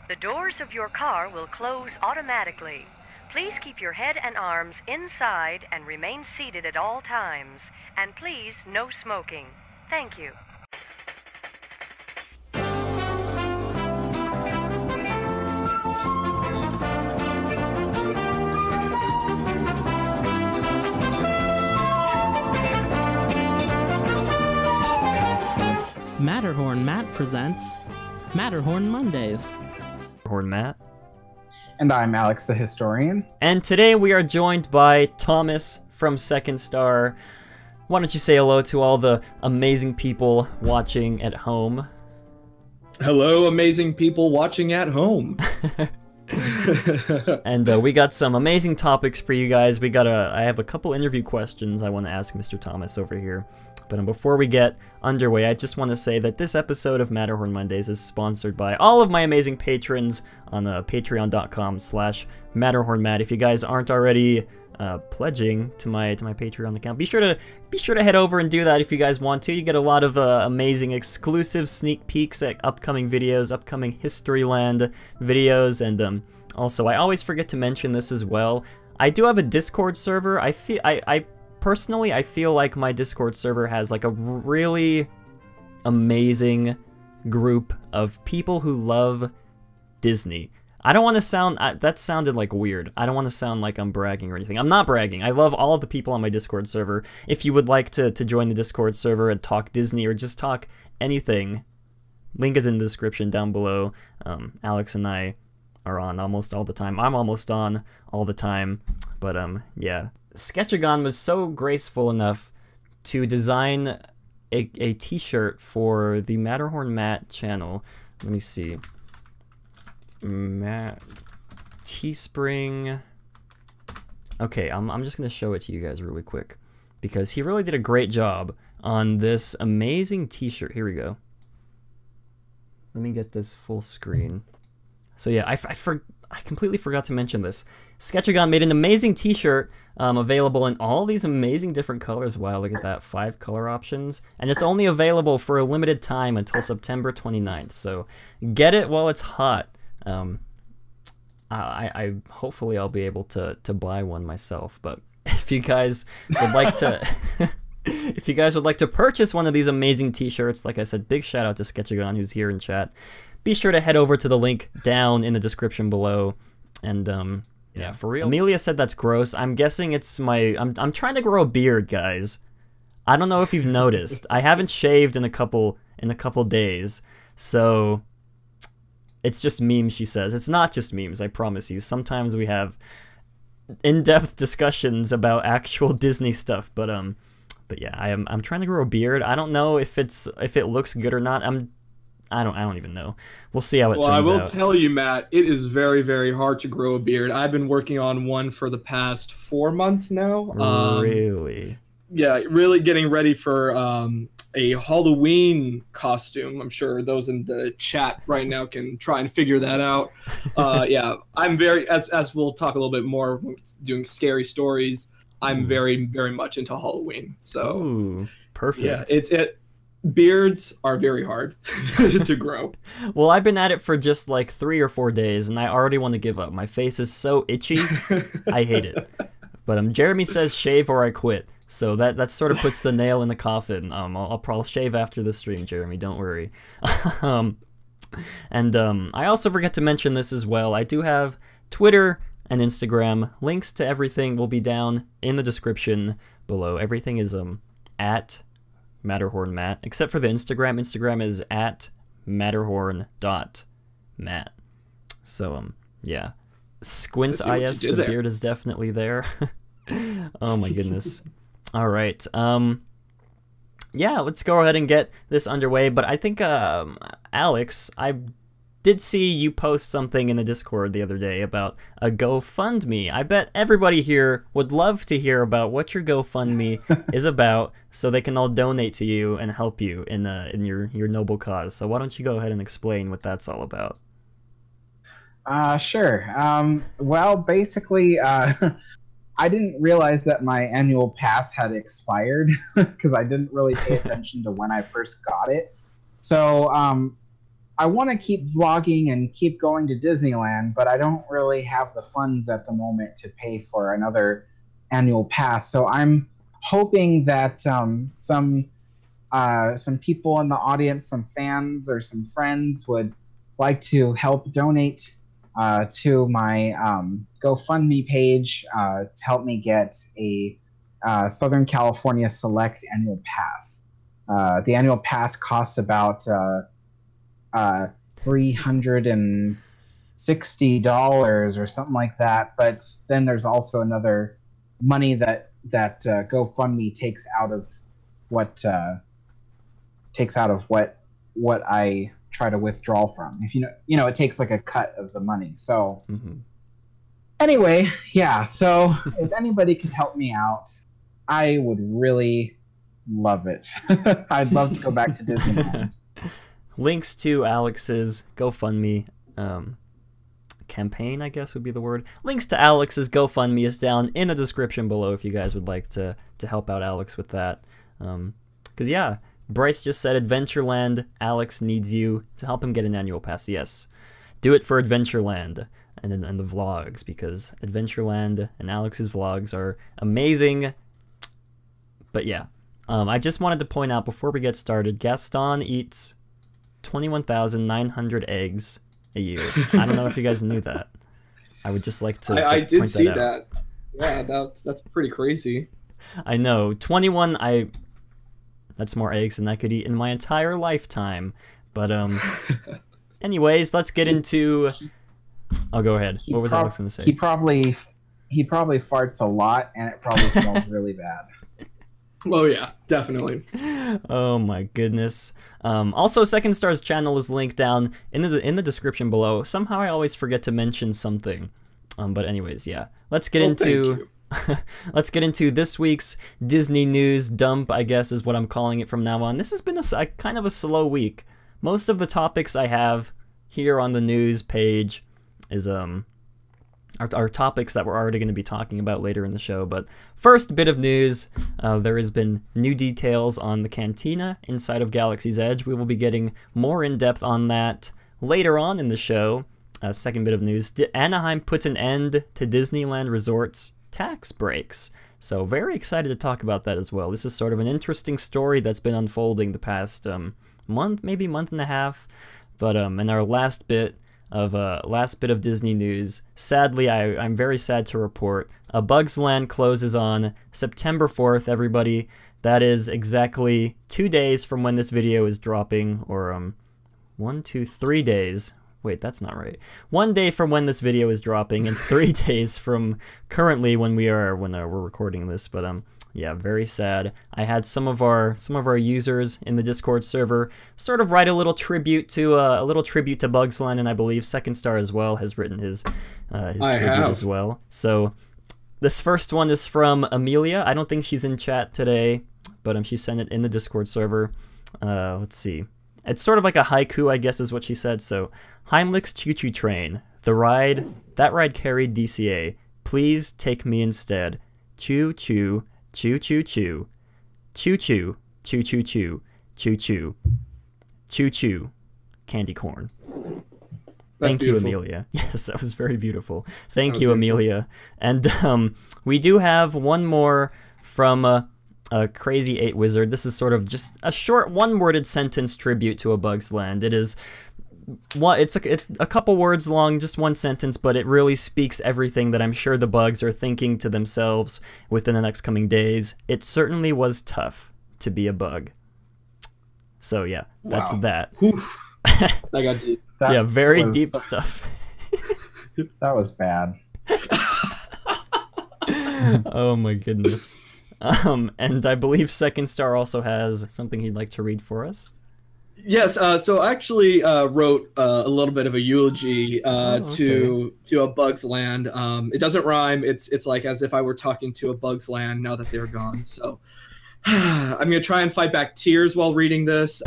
The doors of your car will close automatically. Please keep your head and arms inside and remain seated at all times. And please, no smoking. Thank you. Matterhorn Matt presents Matterhorn Mondays. Matterhorn Matt. And I'm Alex the Historian. And today we are joined by Thomas from Second Star. Why don't you say hello to all the amazing people watching at home? Hello, amazing people watching at home. And we got some amazing topics for you guys. I have a couple interview questions I want to ask Mr. Thomas over here. But before we get underway, I just want to say that this episode of Matterhorn Mondays is sponsored by all of my amazing patrons on patreon.com/MatterhornMatt. If you guys aren't already pledging to my Patreon account, be sure to head over and do that if you guys want to. You get a lot of amazing exclusive sneak peeks at upcoming videos, upcoming Historyland videos, and also I always forget to mention this as well. I do have a Discord server. Personally, I feel like my Discord server has like a really amazing group of people who love Disney. I don't want to sound, that sounded like weird. I don't want to sound like I'm bragging or anything. I'm not bragging. I love all of the people on my Discord server. If you would like to join the Discord server and talk Disney or just talk anything, link is in the description down below. Alex and I are on almost all the time. I'm almost on all the time, but yeah. Sketchagon was so graceful enough to design a t-shirt for the Matterhorn Matt channel. Let me see. Teespring. Okay, I'm just gonna show it to you guys really quick because he really did a great job on this amazing t-shirt. Here we go. Let me get this full screen. So yeah, I completely forgot to mention this. Sketchagon made an amazing t-shirt available in all these amazing different colors. Wow, look at that, 5 color options. And it's only available for a limited time until September 29th. So get it while it's hot. I hopefully I'll be able to buy one myself. But if you guys would like to if you guys would like to purchase one of these amazing t-shirts, like I said, big shout out to Sketchagon who's here in chat. Be sure to head over to the link down in the description below. And yeah, for real. Amelia said that's gross. I'm guessing it's I'm trying to grow a beard, guys. I don't know if you've noticed. I haven't shaved in a couple days. So it's just memes, she says. It's not just memes, I promise you. Sometimes we have in-depth discussions about actual Disney stuff, but yeah, I'm trying to grow a beard. I don't know if it looks good or not. I don't even know. We'll see how it turns out. Well, I will tell you, Matt, it is very, very hard to grow a beard. I've been working on one for the past 4 months now. Really? Yeah, really getting ready for a Halloween costume. I'm sure those in the chat right now can try and figure that out. Yeah, I'm very, as we'll talk a little bit more, doing scary stories, I'm very, very much into Halloween. So, ooh, perfect. Yeah, beards are very hard to grow. Well, I've been at it for just like 3 or 4 days, and I already want to give up. My face is so itchy. I hate it. But Jeremy says shave or I quit. So that sort of puts the nail in the coffin. I'll probably shave after the stream, Jeremy. Don't worry. And I also forget to mention this as well. I do have Twitter and Instagram. Links to everything will be down in the description below. Everything is at Matterhorn Matt, except for the Instagram. Instagram is at matterhorn.matt. So yeah, Squints IS, the beard is definitely there. Oh my goodness. All right, yeah, let's go ahead and get this underway. But I think Alex, I did see you post something in the Discord the other day about a GoFundMe. I bet everybody here would love to hear about what your GoFundMe is about, so they can all donate to you and help you in your noble cause. So why don't you go ahead and explain what that's all about? Sure. Well, basically, I didn't realize that my annual pass had expired because I didn't really pay attention to when I first got it. So I want to keep vlogging and keep going to Disneyland, but I don't really have the funds at the moment to pay for another annual pass. So I'm hoping that some people in the audience, some fans or some friends would like to help donate to my GoFundMe page to help me get a Southern California Select annual pass. The annual pass costs about $360 or something like that, but then there's also another money that GoFundMe takes out of what I try to withdraw from. If you know, it takes like a cut of the money. So anyway, yeah. So if anybody could help me out, I would really love it. I'd love to go back to Disneyland. Links to Alex's GoFundMe campaign, I guess would be the word. Links to Alex's GoFundMe is down in the description below if you guys would like to help out Alex with that. Because yeah, Bryce just said Adventureland, Alex needs you to help him get an annual pass. Yes, do it for Adventureland and the vlogs, because Adventureland and Alex's vlogs are amazing. But yeah, I just wanted to point out before we get started, Gaston eats 21,900 eggs a year. I don't know if you guys knew that. I would just like to I did point see that out. Yeah, that's pretty crazy. I know. 21, that's more eggs than I could eat in my entire lifetime. But anyways, let's get into I'll go ahead. What was Alex going to say? He probably farts a lot, and it probably smells really bad. Oh yeah, definitely. Oh my goodness. Also, Second Star's channel is linked down in the description below. Somehow I always forget to mention something. But anyways, yeah. Let's get into let's get into this week's Disney news dump, I guess is what I'm calling it from now on. This has been a kind of a slow week. Most of the topics I have here on the news page is are topics that we're already going to be talking about later in the show. But first bit of news, there has been new details on the cantina inside of Galaxy's Edge. We will be getting more in-depth on that later on in the show. Second bit of news, Anaheim puts an end to Disneyland Resort's tax breaks. So very excited to talk about that as well. This is sort of an interesting story that's been unfolding the past month, maybe month and a half. But in our last bit of Disney news, sadly, I'm very sad to report, A Bug's Land closes on September 4th, everybody. That is exactly 2 days from when this video is dropping, or 3 days. Wait, that's not right. 1 day from when this video is dropping, and 3 days from currently when we're recording this. But yeah, very sad. I had some of our users in the Discord server sort of write a little tribute to Bug's Land, and I believe Second Star as well has written his tribute as well. So this first one is from Amelia. I don't think she's in chat today, but she sent it in the Discord server. Let's see. It's sort of like a haiku, I guess is what she said. So, Heimlich's choo-choo train. That ride carried DCA. Please take me instead. Choo-choo. Choo-choo-choo. Choo-choo. Choo-choo-choo. Choo-choo. Choo-choo. Candy corn. Thank you, Amelia. Yes, that was very beautiful. Thank you, Amelia. And we do have one more from Crazy 8 Wizard. This is sort of just a short one-worded sentence tribute to A Bug's Land. It's a couple words long, just one sentence, but it really speaks everything that I'm sure the bugs are thinking to themselves within the next coming days. It certainly was tough to be a bug. So yeah, that's that. That got deep. Yeah, very deep stuff. That was bad. Oh my goodness. And I believe Second Star also has something he'd like to read for us. Yes, so I actually wrote a little bit of a eulogy to A Bug's Land. It doesn't rhyme. It's like as if I were talking to A Bug's Land now that they're gone. So I'm gonna try and fight back tears while reading this.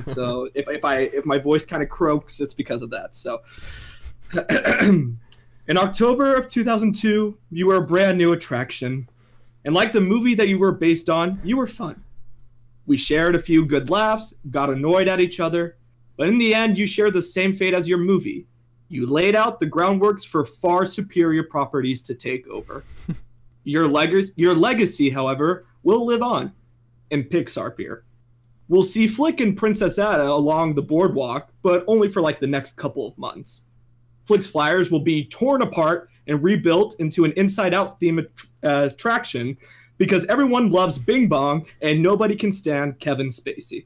So if my voice kind of croaks, it's because of that. So in October of 2002, you were a brand new attraction. And like the movie that you were based on, you were fun. We shared a few good laughs, got annoyed at each other, but in the end, you share the same fate as your movie. You laid out the groundworks for far superior properties to take over. Your legacy, however, will live on in Pixar beer. We'll see Flick and Princess Ada along the boardwalk, but only for like the next couple of months. Flick's flyers will be torn apart and rebuilt into an inside-out theme attraction because everyone loves Bing Bong and nobody can stand Kevin Spacey.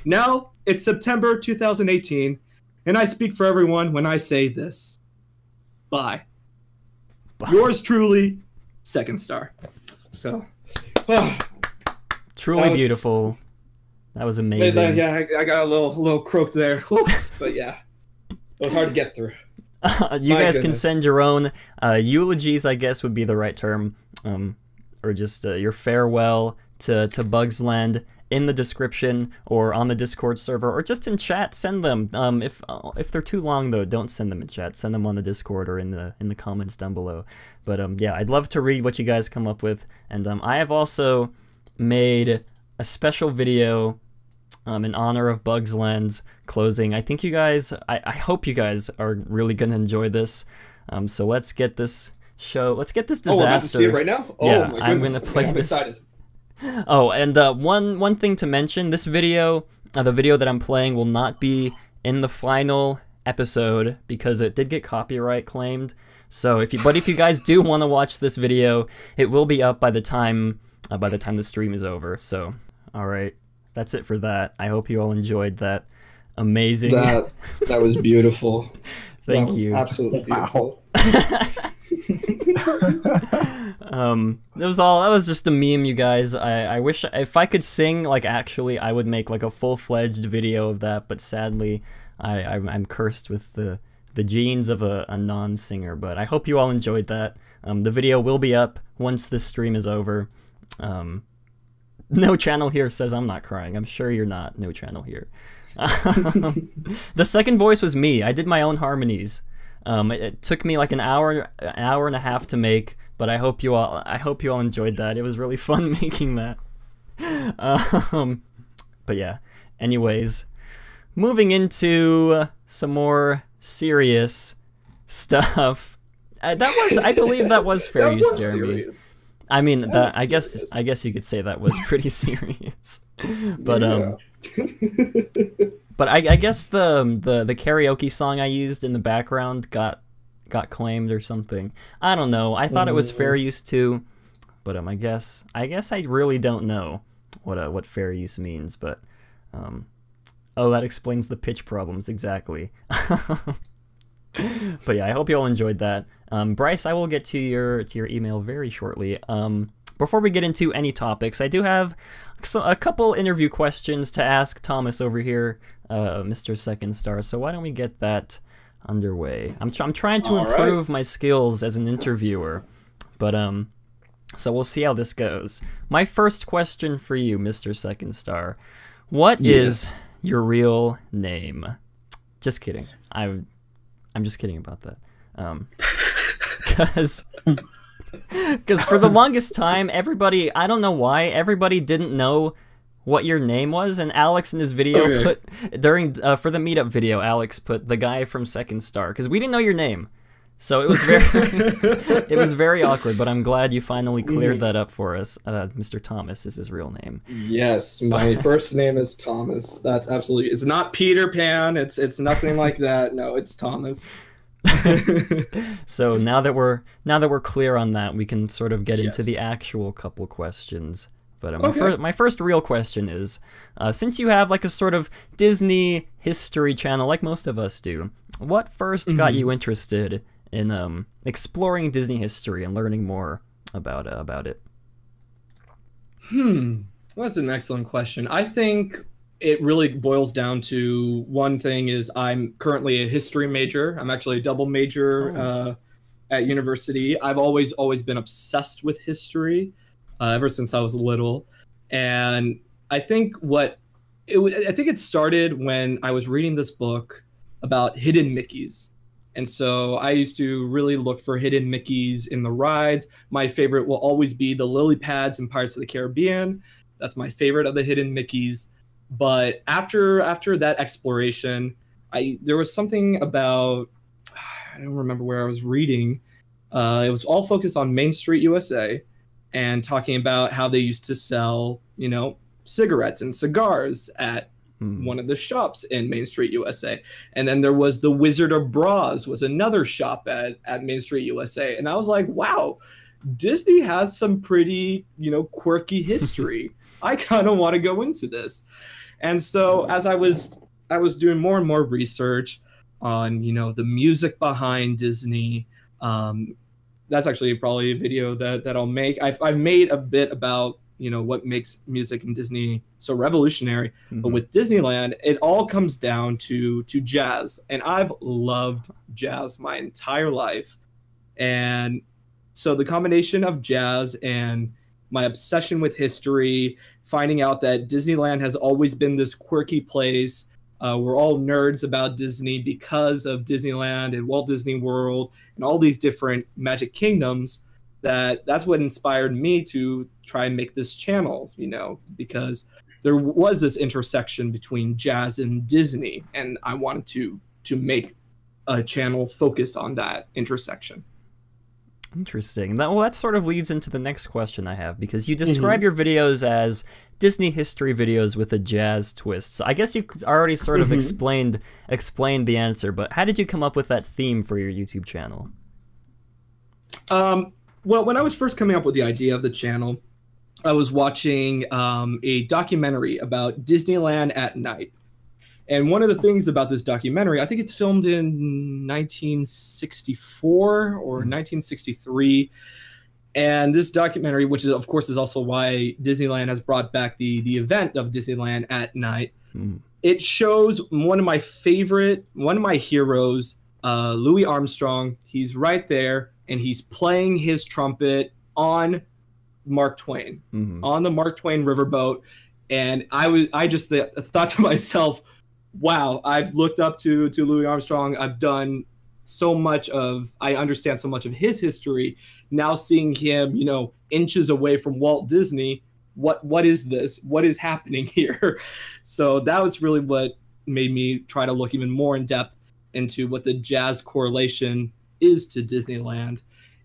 Now, it's September 2018, and I speak for everyone when I say this. Bye. Yours truly, Second Star. So, truly beautiful. That was amazing. Yeah, I got a little croaked there. But yeah, it was hard to get through. You guys can send your own eulogies, I guess would be the right term, or just your farewell to Bugs Land in the description or on the Discord server or just in chat. Send them. If they're too long though, don't send them in chat. Send them on the Discord or in the comments down below. But yeah, I'd love to read what you guys come up with. And I have also made a special video in honor of Bugs Land's closing. I think you guys, I hope you guys are really gonna enjoy this. So let's get this disaster. Oh, we're about to see it right now? Oh, yeah, my goodness. I'm gonna play this. I'm excited. Oh, and one thing to mention: this video, the video that I'm playing, will not be in the final episode because it did get copyright claimed. So if you guys do want to watch this video, it will be up by the time the stream is over. So, all right, that's it for that. I hope you all enjoyed that. Amazing. That was beautiful. Thank you. Absolutely beautiful. That was just a meme, you guys. I wish if I could sing, like, actually I would make like a full-fledged video of that, but sadly I'm cursed with the genes of a non-singer. But I hope you all enjoyed that. The video will be up once this stream is over. No Channel Here says I'm not crying. I'm sure you're not. No Channel Here. The second voice was me. I did my own harmonies. It took me like an hour and a half to make, but I hope you all enjoyed that. It was really fun making that. But yeah. Anyways, moving into some more serious stuff. I believe that was fair use, Jeremy. Serious. I mean, I guess you could say that was pretty serious. But but I guess the karaoke song I used in the background got claimed or something. I don't know. I thought it was fair use too, but I guess I really don't know what fair use means. But oh, that explains the pitch problems exactly. But yeah, I hope you all enjoyed that. Bryce, I will get to your email very shortly. Before we get into any topics, I do have a couple interview questions to ask Thomas over here, Mr. Second Star. So why don't we get that underway? I'm trying to improve my skills as an interviewer, but so we'll see how this goes. My first question for you, Mr. Second Star, what is your real name? Just kidding. I'm just kidding about that. Because for the longest time, everybody, I don't know why, everybody didn't know what your name was, and Alex in his video put, during, for the meetup video, Alex put the guy from Second Star, because we didn't know your name. So it was it was very awkward, but I'm glad you finally cleared that up for us. Mr. Thomas is his real name. Yes, my first name is Thomas. That's absolutely, it's not Peter Pan, it's nothing like that. No, it's Thomas. So now that we're clear on that, we can sort of get into the actual couple questions. But my first real question is, since you have like a sort of Disney history channel like most of us do, what first got you interested in exploring Disney history and learning more about it? Well, that's an excellent question. I think it really boils down to one thing is I'm currently a history major. I'm actually a double major at university. I've always been obsessed with history ever since I was little. And I think it started when I was reading this book about hidden Mickeys. And so I used to really look for hidden Mickeys in the rides. My favorite will always be the lily pads in Pirates of the Caribbean. That's my favorite of the hidden Mickeys. But after that exploration, there was something about, I don't remember where I was reading. It was all focused on Main Street USA and talking about how they used to sell, cigarettes and cigars at one of the shops in Main Street USA. And then there was the Wizard of Bras was another shop at Main Street USA. And I was like, wow, Disney has some pretty, quirky history. I kind of want to go into this. And so as I was doing more and more research on, the music behind Disney, that's actually probably a video that I'll make. I've made a bit about, what makes music in Disney so revolutionary. But with Disneyland, it all comes down to jazz. And I've loved jazz my entire life. And so the combination of jazz and my obsession with history, finding out that Disneyland has always been this quirky place. We're all nerds about Disney because of Disneyland and Walt Disney World and all these different Magic Kingdoms. That's what inspired me to try and make this channel, because there was this intersection between jazz and Disney, and I wanted to make a channel focused on that intersection. Interesting. That sort of leads into the next question I have, because you describe your videos as Disney history videos with a jazz twist. So I guess you already sort of explained the answer, but how did you come up with that theme for your YouTube channel? Well, when I was first coming up with the idea of the channel, I was watching a documentary about Disneyland at night. And one of the things about this documentary, I think it's filmed in 1964 or 1963. And this documentary, which is, of course, is also why Disneyland has brought back the event of Disneyland at night. It shows one of my heroes, Louis Armstrong. He's right there, and he's playing his trumpet on Mark Twain, on the Mark Twain riverboat. And I just thought to myself, wow, I've looked up to Louis Armstrong. I've done so much I understand so much of his history. Now seeing him, inches away from Walt Disney, what is this? What is happening here? So that was really what made me try to look even more in depth into what the jazz correlation is to Disneyland.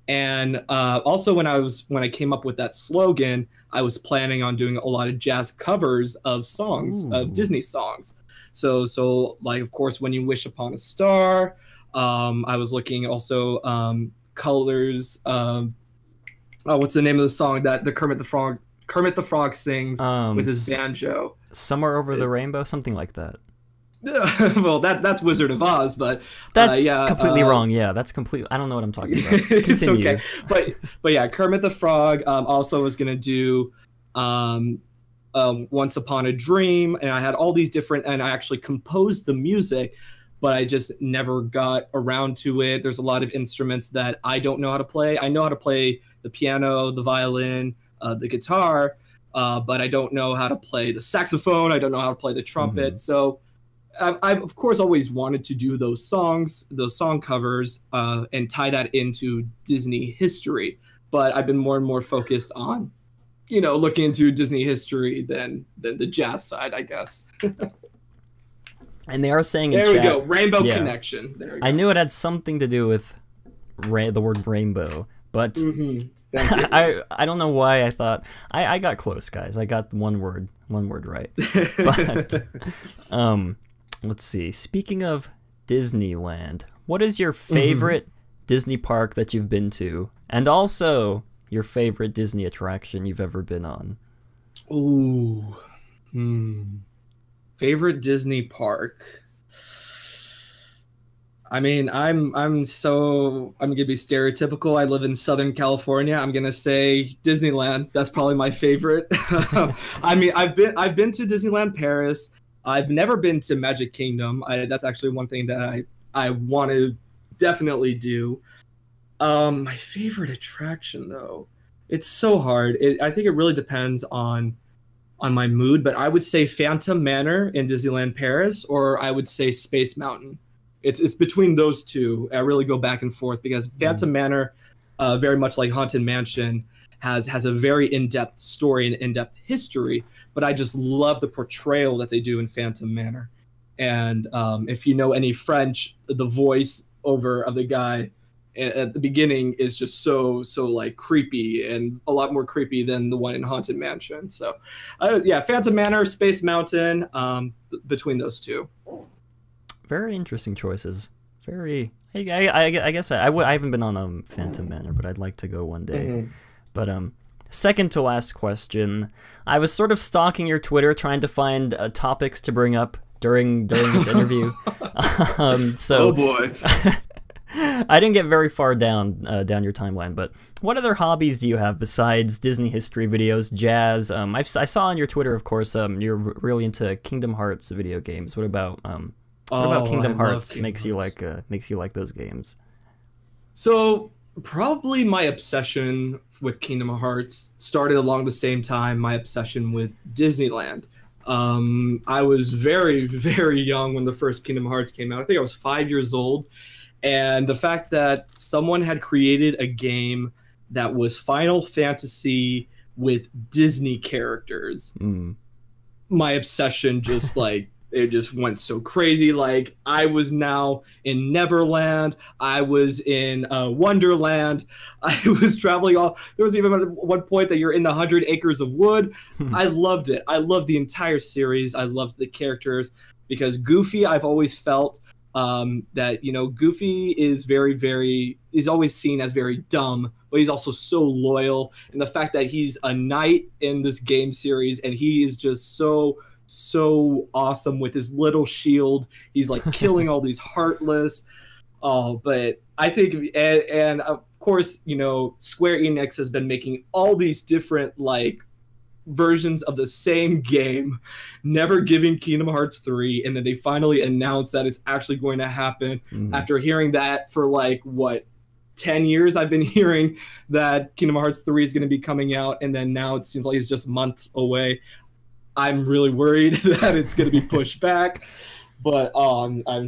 And also when I came up with that slogan, I was planning on doing a lot of jazz covers of songs, of Disney songs. So like, of course, When You Wish Upon a Star. I was looking also Colors. What's the name of the song that the Kermit the Frog sings with his banjo? Somewhere Over the Rainbow, something like that. Well, that's Wizard of Oz, but that's completely wrong. Yeah, that's completely. I don't know what I'm talking about. Continue. It's okay, but yeah, Kermit the Frog also was gonna do Once Upon a Dream, and I had all these different, and I actually composed the music, but I just never got around to it. There's a lot of instruments that I don't know how to play. I know how to play the piano, the violin, the guitar, but I don't know how to play the saxophone. I don't know how to play the trumpet. So I've of course always wanted to do those song covers, and tie that into Disney history. But I've been more and more focused on, looking into Disney history than the jazz side, I guess. And they are saying in there chat, we go, Rainbow Connection. There we go. I knew it had something to do with the word rainbow, but I don't know why I thought I got close, guys. I got one word right. But let's see. Speaking of Disneyland, what is your favorite Disney park that you've been to, and also your favorite Disney attraction you've ever been on? Ooh. Favorite Disney park. I mean, I'm gonna be stereotypical. I live in Southern California. I'm gonna say Disneyland. That's probably my favorite. I mean, I've been to Disneyland Paris. I've never been to Magic Kingdom. That's actually one thing that I want to definitely do. My favorite attraction, though, it's so hard. I think it really depends on my mood, but I would say Phantom Manor in Disneyland Paris, or I would say Space Mountain. It's between those two. I really go back and forth because Phantom Manor, very much like Haunted Mansion, has a very in-depth story and in-depth history. but I just love the portrayal that they do in Phantom Manor. And if you know any French, the voice over of the guy at the beginning is just so like creepy, and a lot more creepy than the one in Haunted Mansion. So yeah, Phantom Manor, Space Mountain, between those two. Very interesting choices. Very. I guess I haven't been on Phantom Manor, but I'd like to go one day. Mm-hmm. But second to last question. I was sort of stalking your Twitter, trying to find topics to bring up during this interview. So oh boy. I didn't get very far down your timeline, but what other hobbies do you have besides Disney history videos, jazz? I saw on your Twitter, of course, you're really into Kingdom Hearts video games. What about Kingdom Hearts makes you like those games? So probably my obsession with Kingdom Hearts started along the same time my obsession with Disneyland. I was very, very young when the first Kingdom Hearts came out. I think I was 5 years old. And the fact that someone had created a game that was Final Fantasy with Disney characters, my obsession just like, it just went so crazy. Like, I was now in Neverland. I was in Wonderland. I was traveling all. There was even at one point that you're in the 100 Acres of Wood. I loved it. I loved the entire series. I loved the characters because Goofy, I've always felt that, you know, Goofy is is always seen as very dumb, but he's also so loyal. And the fact that he's a knight in this game series and he is just so awesome with his little shield. He's like killing all these heartless. But I think, and of course, you know, Square Enix has been making all these different like versions of the same game, never giving Kingdom Hearts 3, and then they finally announced that it's actually going to happen. After hearing that for like what 10 years I've been hearing that Kingdom Hearts 3 is going to be coming out, and then now it seems like it's just months away. I'm really worried that it's going to be pushed back, but I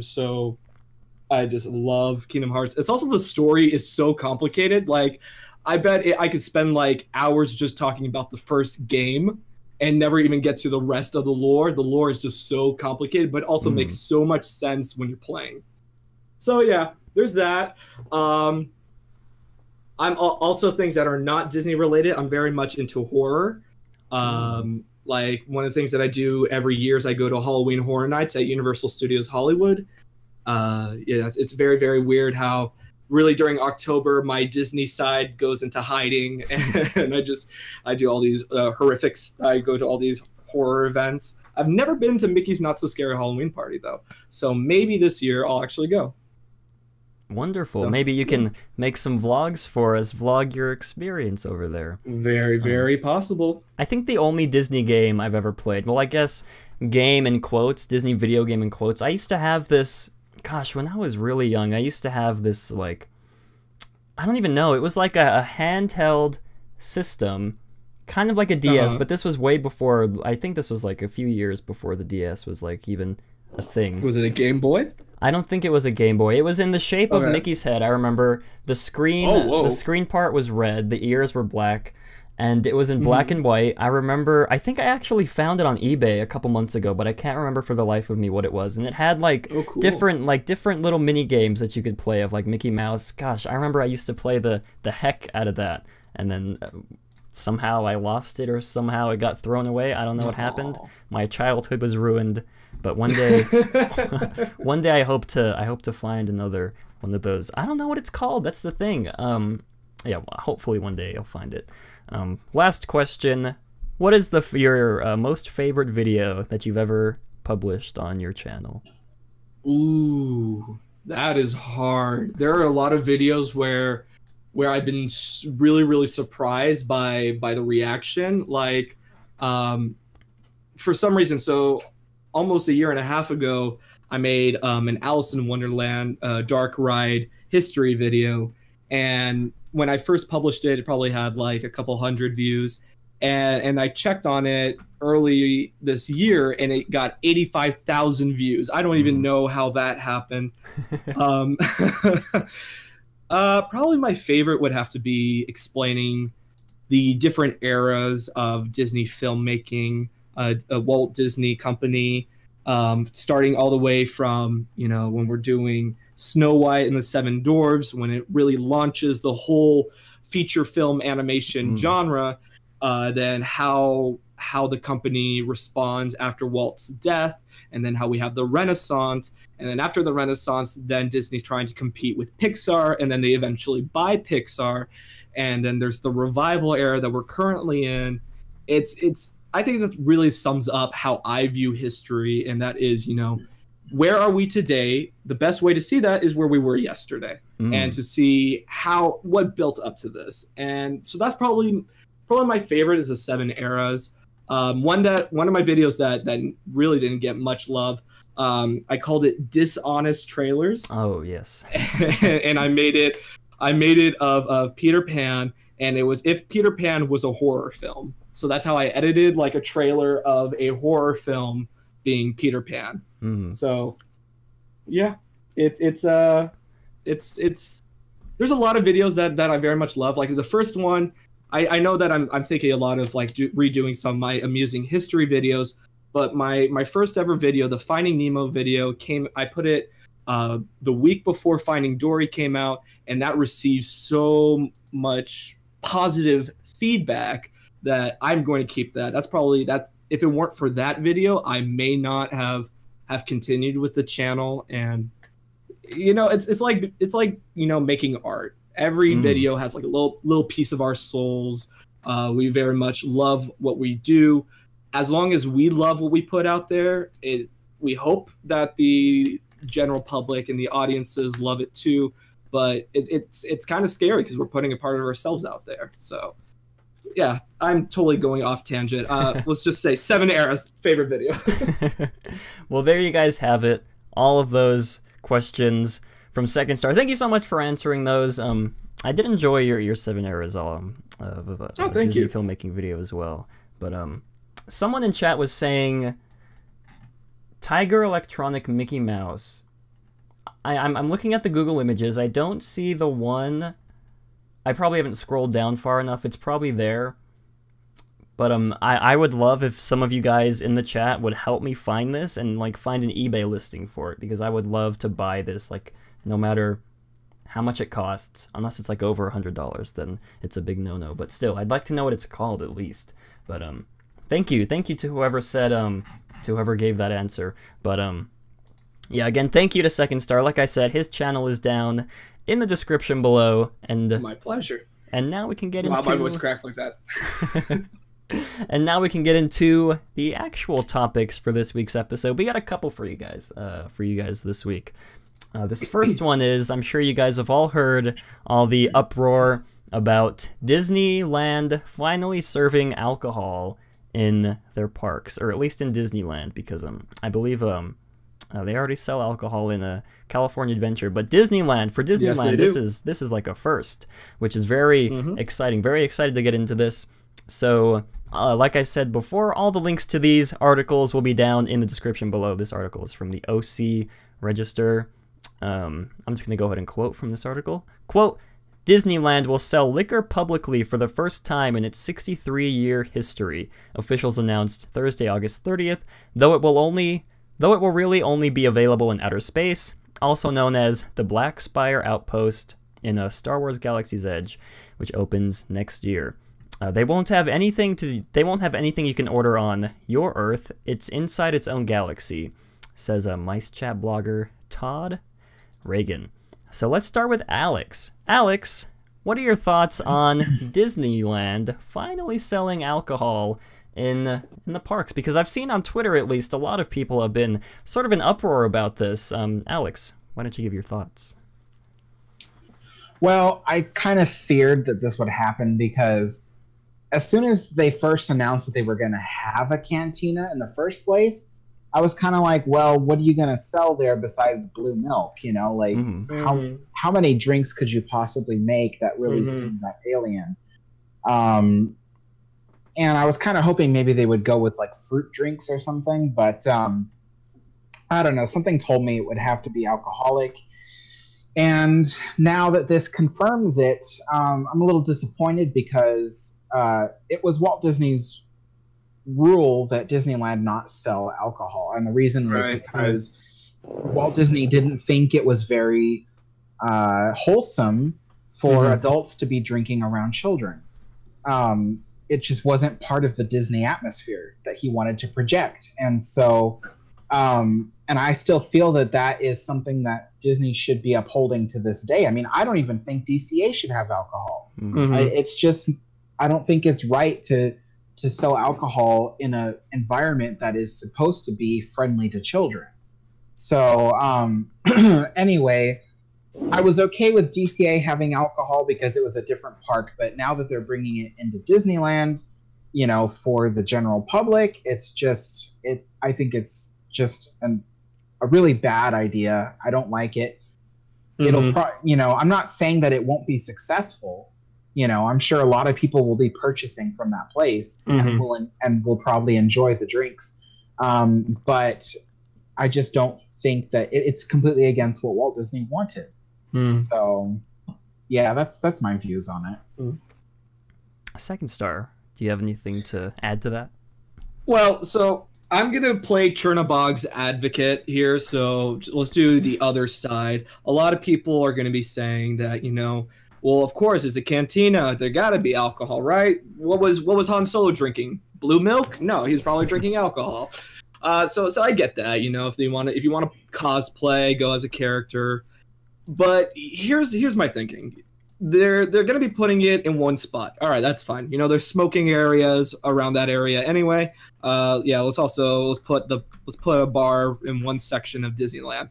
just love Kingdom Hearts. It's also, the story is so complicated. Like, I bet I could spend like hours just talking about the first game and never even get to the rest of the lore. The lore is just so complicated, but also makes so much sense when you're playing. So yeah, there's that. I'm also things that are not Disney related. I'm very much into horror. Like, one of the things that I do every year is I go to Halloween Horror Nights at Universal Studios Hollywood. Yeah, it's very, very weird how really during October my Disney side goes into hiding, and I do all these horrifics. I go to all these horror events. I've never been to Mickey's Not So Scary Halloween Party though, so maybe this year I'll actually go. Wonderful. So, maybe you can make some vlogs for us, vlog your experience over there. Very, very possible. I think the only Disney game I've ever played, well, I guess game in quotes, Disney video game in quotes, I used to have this, gosh, when I was really young, I used to have this, like, I don't even know, it was like a handheld system, kind of like a DS, but this was way before, I think this was like a few years before the DS was like even a thing. Was it a Game Boy? I don't think it was a Game Boy. It was in the shape of Mickey's head. I remember the screen. The screen part was red. The ears were black, and it was in black and white. I remember. I think I actually found it on eBay a couple months ago, but I can't remember for the life of me what it was. And it had like different little mini games that you could play of like Mickey Mouse. Gosh, I remember I used to play the heck out of that, and then somehow I lost it, or somehow it got thrown away. I don't know what happened. My childhood was ruined. But one day, I hope to find another one of those. I don't know what it's called. That's the thing. Yeah. Well, hopefully one day I'll find it. Last question: what is your most favorite video that you've ever published on your channel? Ooh, that is hard. There are a lot of videos where I've been really, really surprised by the reaction. Like, for some reason, so. Almost a year and a half ago, I made an Alice in Wonderland dark ride history video, and when I first published it, it probably had like a couple hundred views, and I checked on it early this year, and it got 85,000 views. I don't even know how that happened. Probably my favorite would have to be explaining the different eras of Disney filmmaking. a Walt Disney company, starting all the way from, you know, when we're doing Snow White and the Seven Dwarfs, when it really launches the whole feature film animation genre, then how the company responds after Walt's death, and then how we have the Renaissance, and then after the Renaissance, then Disney's trying to compete with Pixar, and then they eventually buy Pixar, and then there's the revival era that we're currently in. It's I think that really sums up how I view history, and that is, you know, where are we today? The best way to see that is where we were yesterday, and to see what built up to this. And so that's probably my favorite is the 7 eras. One of my videos that really didn't get much love, I called it Dishonest Trailers. Oh yes. And I made it of Peter Pan, and it was if Peter Pan was a horror film. So that's how I edited like a trailer of a horror film being Peter Pan. So yeah, it's there's a lot of videos that I very much love. Like the first one, I know that I'm thinking a lot of like redoing some of my amusing history videos, but my first ever video, the Finding Nemo video, I put it the week before Finding Dory came out, and that received so much positive feedback that I'm going to keep that. That's if it weren't for that video, I may not have continued with the channel. And you know, it's like you know, making art. Every video has like a little piece of our souls. We very much love what we do. As long as we love what we put out there, we hope that the general public and the audiences love it too. But it's kind of scary because we're putting a part of ourselves out there. So yeah, I'm totally going off tangent. Let's just say 7 eras favorite video. Well, there you guys have it. All of those questions from Second Star. Thank you so much for answering those. I did enjoy your 7 eras of Disney filmmaking video as well. But someone in chat was saying Tiger Electronic Mickey Mouse. I'm looking at the Google images. I don't see the one. I probably haven't scrolled down far enough. It's probably there. But I would love if some of you guys in the chat would help me find this and like find an eBay listing for it, because I would love to buy this, like no matter how much it costs. Unless it's like over $100, then it's a big no-no. But still, I'd like to know what it's called at least. But thank you to whoever said to whoever gave that answer. But yeah, again, thank you to Second Star. Like I said, his channel is down in the description below. And my pleasure. And now we can get into... Wow, my voice cracked like that. And now we can get into the actual topics for this week's episode. We got a couple for you guys this week. This first one is, I'm sure you guys have all heard all the uproar about Disneyland finally serving alcohol in their parks, or at least in Disneyland, because I believe they already sell alcohol in a California Adventure, but Disneyland, yes, this is like a first, which is very exciting. Very excited to get into this. So, like I said before, all the links to these articles will be down in the description below. This article is from the OC Register. I'm just going to go ahead and quote from this article. Quote, Disneyland will sell liquor publicly for the first time in its 63-year history, officials announced Thursday, August 30th, though it will really only be available in outer space, also known as the Black Spire Outpost in Star Wars Galaxy's Edge, which opens next year. They won't have anything you can order on your Earth. It's inside its own galaxy, says a Mice Chat blogger Todd Reagan. So let's start with Alex. Alex, what are your thoughts on Disneyland finally selling alcohol in the parks? Because I've seen on Twitter, at least, a lot of people have been sort of in uproar about this. Alex, why don't you give your thoughts? Well, I kind of feared that this would happen because as soon as they first announced that they were going to have a cantina in the first place, I was kind of like, well, what are you going to sell there besides blue milk? You know, like how many drinks could you possibly make that really seemed that alien? And I was kind of hoping maybe they would go with like fruit drinks or something, but I don't know. Something told me it would have to be alcoholic. And now that this confirms it, I'm a little disappointed because it was Walt Disney's rule that Disneyland not sell alcohol, and the reason was because Walt Disney didn't think it was very wholesome for adults to be drinking around children. It just wasn't part of the Disney atmosphere that he wanted to project. And so, and I still feel that that is something that Disney should be upholding to this day. I mean, I don't even think DCA should have alcohol. It's just, I don't think it's right to sell alcohol in an environment that is supposed to be friendly to children. So anyway, I was okay with DCA having alcohol because it was a different park, but now that they're bringing it into Disneyland, you know, for the general public, it's just, I think it's just a really bad idea. I don't like it. It'll you know, I'm not saying that it won't be successful. You know, I'm sure a lot of people will be purchasing from that place and will probably enjoy the drinks. But I just don't think that it's completely against what Walt Disney wanted. So, yeah, that's my views on it. Second Star, do you have anything to add to that? Well, so I'm going to play Chernobog's advocate here, so let's do the other side. A lot of people are going to be saying that, you know, well, of course, it's a cantina. There got to be alcohol, right? What was Han Solo drinking? Blue milk? No, he's probably drinking alcohol. So I get that, you know, if you want to cosplay, go as a character. But here's my thinking. They're going to be putting it in one spot. All right, that's fine. You know, there's smoking areas around that area anyway. Yeah, let's put a bar in one section of Disneyland.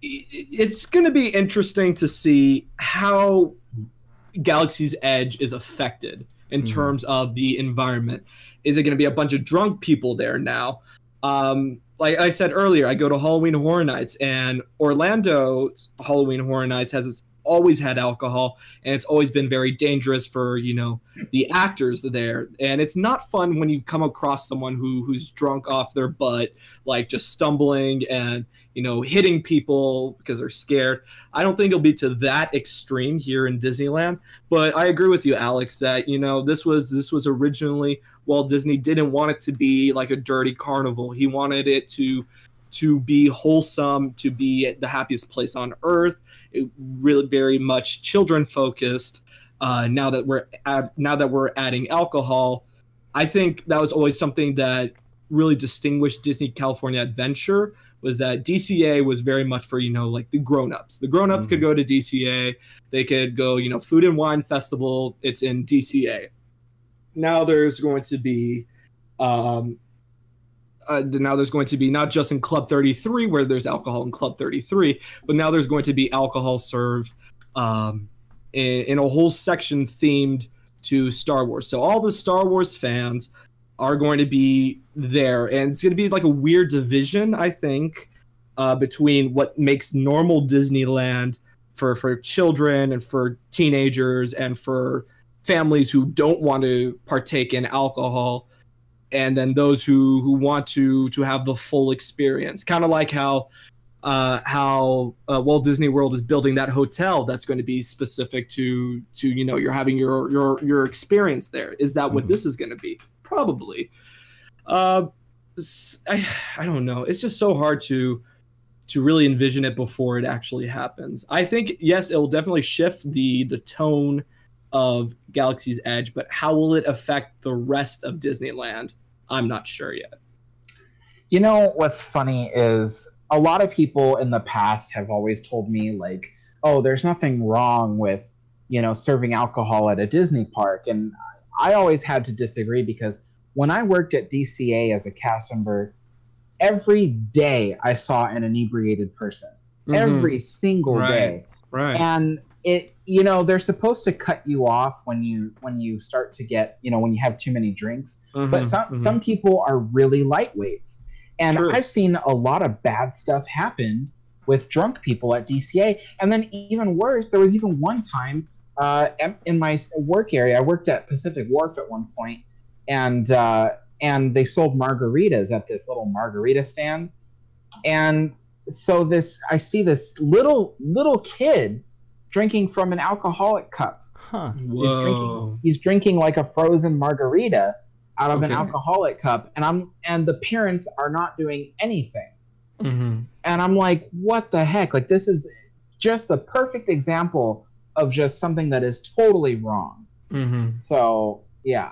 It's going to be interesting to see how Galaxy's Edge is affected in terms of the environment. Is it going to be a bunch of drunk people there now? Like I said earlier, I go to Halloween Horror Nights, and Orlando's Halloween Horror Nights has always had alcohol, and it's always been very dangerous for, you know, the actors there. And it's not fun when you come across someone who's drunk off their butt, like just stumbling and, you know, hitting people because they're scared. I don't think it'll be to that extreme here in Disneyland, but I agree with you, Alex, that, you know, this was originally Walt Disney didn't want it to be like a dirty carnival. He wanted it to be wholesome, to be the happiest place on earth. It really very much children focused. Now that we're adding alcohol, I think that was always something that really distinguished Disney California Adventure, was that DCA was very much for, you know, like the grown-ups. The grown-ups could go to DCA. They could go, you know, Food and Wine Festival. It's in DCA. Now there's going to be not just in Club 33 where there's alcohol in Club 33, but now there's going to be alcohol served in a whole section themed to Star Wars. So all the Star Wars fans are going to be there, and it's going to be like a weird division, I think, between what makes normal Disneyland for children and for teenagers and for families who don't want to partake in alcohol, and then those who want to have the full experience. Kind of like how Walt Disney World is building that hotel that's going to be specific to you know, you're having your experience there. Is that what this is going to be? Probably. I don't know. It's just so hard to really envision it before it actually happens. I think, yes, it will definitely shift the tone of Galaxy's Edge, but how will it affect the rest of Disneyland? I'm not sure yet. You know, what's funny is a lot of people in the past have always told me, like, oh, there's nothing wrong with, you know, serving alcohol at a Disney park. And I always had to disagree, because when I worked at DCA as a cast member, every day I saw an inebriated person. Every single day. Right. And it, you know, they're supposed to cut you off when you start to get, you know, when you have too many drinks. But some people are really lightweights. And I've seen a lot of bad stuff happen with drunk people at DCA. And then even worse, there was even one time in my work area, I worked at Pacific Wharf at one point, and they sold margaritas at this little margarita stand. And so I see this little kid drinking from an alcoholic cup. Huh. He's drinking like a frozen margarita out of an Okay. alcoholic cup, and the parents are not doing anything. Mm-hmm. And I'm like, what the heck? Like, this is just the perfect example of just something that is totally wrong. Mm-hmm. So yeah.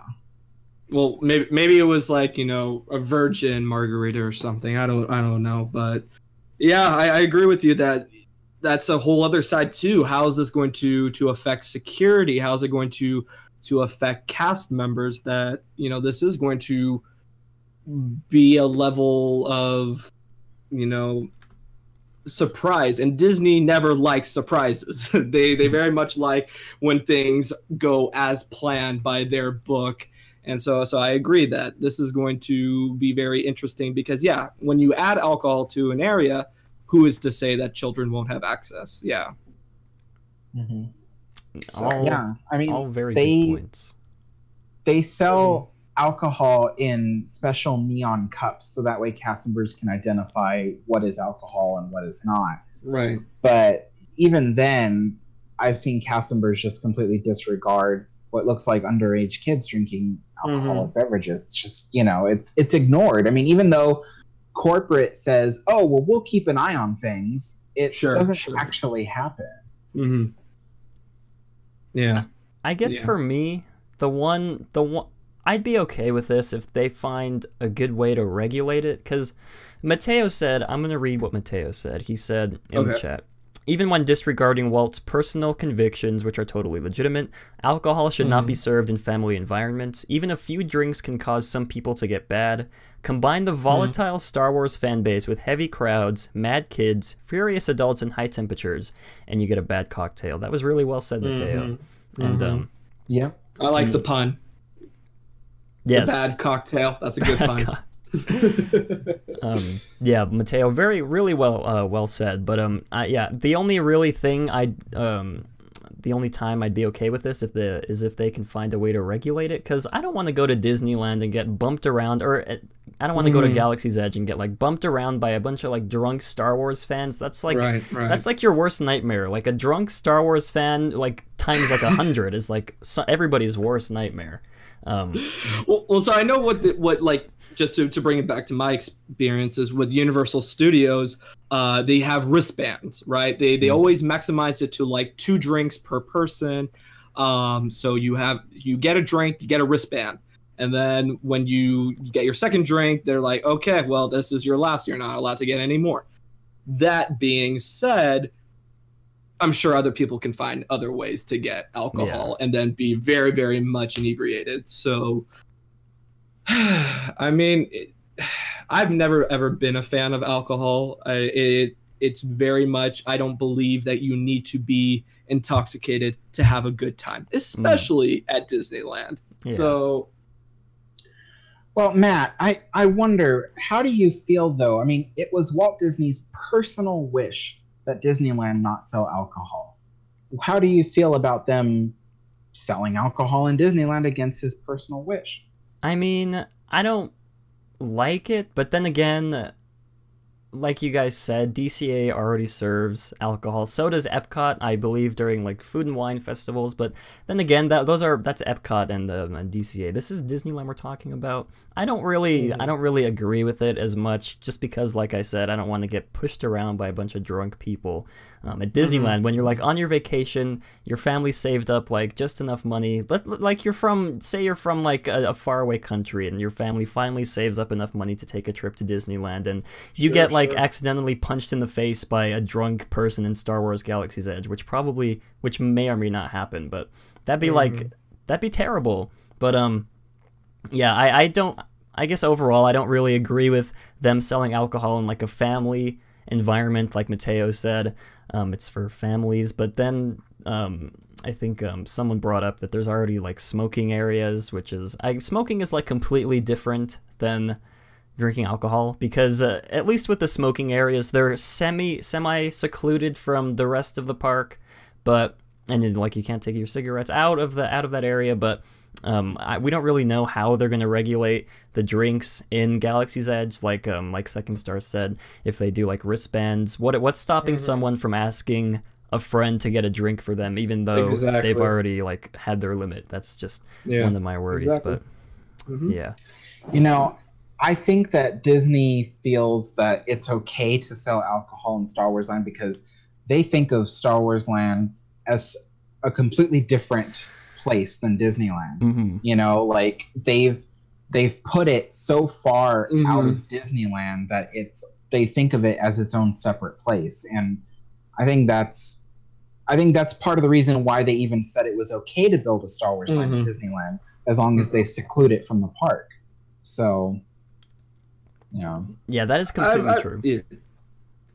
Well, maybe it was like, you know, a virgin margarita or something. I don't know, but yeah, I agree with you that that's a whole other side too. How is this going to affect security? How is it going to affect cast members? That, you know, this is going to be a level of, you know, surprise, and Disney never likes surprises. they very much like when things go as planned by their book. And so I agree that this is going to be very interesting because, yeah, when you add alcohol to an area, who is to say that children won't have access? Yeah. Mm-hmm. All, yeah, I mean, all very good points. They sell alcohol in special neon cups, so that way cast members can identify what is alcohol and what is not. Right. But even then, I've seen cast members just completely disregard what looks like underage kids drinking alcoholic beverages. It's just, you know, it's ignored. I mean, even though corporate says, oh, well, we'll keep an eye on things, it doesn't actually happen. Mm-hmm. Yeah. I guess for me, the one I'd be okay with this if they find a good way to regulate it, because Mateo said, I'm going to read what Mateo said. He said in the chat, even when disregarding Walt's personal convictions, which are totally legitimate, alcohol should not be served in family environments. Even a few drinks can cause some people to get bad. Combine the volatile Star Wars fan base with heavy crowds, mad kids, furious adults, and high temperatures, and you get a bad cocktail. That was really well said, Mateo. And yeah, I like the pun. Yes. The bad cocktail. That's a good pun. Yeah, Mateo, really well said. But yeah, the only really thing the only time I'd be okay with this is if they can find a way to regulate it, because I don't want to go to Disneyland and get bumped around, or I don't want to go to Galaxy's Edge and get like bumped around by a bunch of like drunk Star Wars fans. That's like that's like your worst nightmare. Like a drunk Star Wars fan, like times like 100 is like everybody's worst nightmare. Well, so I know what like, just to bring it back to my experiences with Universal Studios, they have wristbands, right? They always maximize it to like 2 drinks per person. So you get a drink, you get a wristband. And then when you get your second drink, they're like, okay, well, this is your last. You're not allowed to get any more. That being said, I'm sure other people can find other ways to get alcohol and then be very, very much inebriated. So, I mean, I've never, ever been a fan of alcohol. It's very much, I don't believe that you need to be intoxicated to have a good time, especially at Disneyland. Yeah. So, well, Matt, I wonder, how do you feel, though? I mean, it was Walt Disney's personal wish that Disneyland not sell alcohol. How do you feel about them selling alcohol in Disneyland against his personal wish? I mean, I don't like it, but then again, like you guys said, DCA already serves alcohol. So does Epcot, I believe, during like food and wine festivals. But then again, that's Epcot and DCA. This is Disneyland we're talking about. I don't really agree with it as much, just because, like I said, I don't want to get pushed around by a bunch of drunk people. At Disneyland, when you're like on your vacation, your family saved up like just enough money. Like you're from like a faraway country, and your family finally saves up enough money to take a trip to Disneyland, and you get like accidentally punched in the face by a drunk person in Star Wars Galaxy's Edge, which may or may not happen, but that'd be terrible. But yeah, I guess overall I don't really agree with them selling alcohol in like a family environment, like Mateo said. It's for families, but then I think someone brought up that there's already like smoking areas, which is smoking is like completely different than drinking alcohol, because at least with the smoking areas, they're semi secluded from the rest of the park, and then like you can't take your cigarettes out of that area, but we don't really know how they're going to regulate the drinks in Galaxy's Edge, like Second Star said, if they do like wristbands. What's stopping someone from asking a friend to get a drink for them, even though they've already like had their limit? That's just one of my worries. Yeah. You know, I think that Disney feels that it's okay to sell alcohol in Star Wars Land because they think of Star Wars Land as a completely different place than Disneyland. You know, like they've put it so far out of Disneyland that they think of it as its own separate place, and I think that's part of the reason why they even said it was okay to build a Star Wars Land at Disneyland as long as they seclude it from the park. So, you know. Yeah, that is completely true.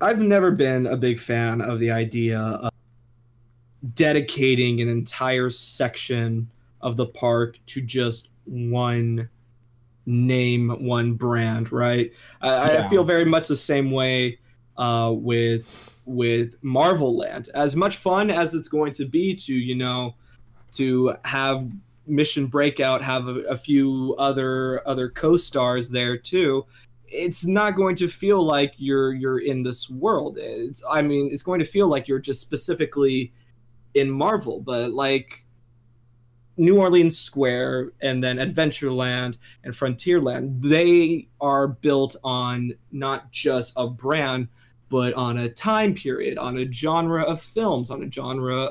I've never been a big fan of the idea of dedicating an entire section of the park to just one name, one brand, right? I feel very much the same way with Marvel Land. As much fun as it's going to be to, you know, to have Mission Breakout have a few other co-stars there too, it's not going to feel like you're in this world. It's going to feel like you're just specifically in Marvel. But like New Orleans Square and then Adventureland and Frontierland, they are built on not just a brand, but on a time period, on a genre of films, on a genre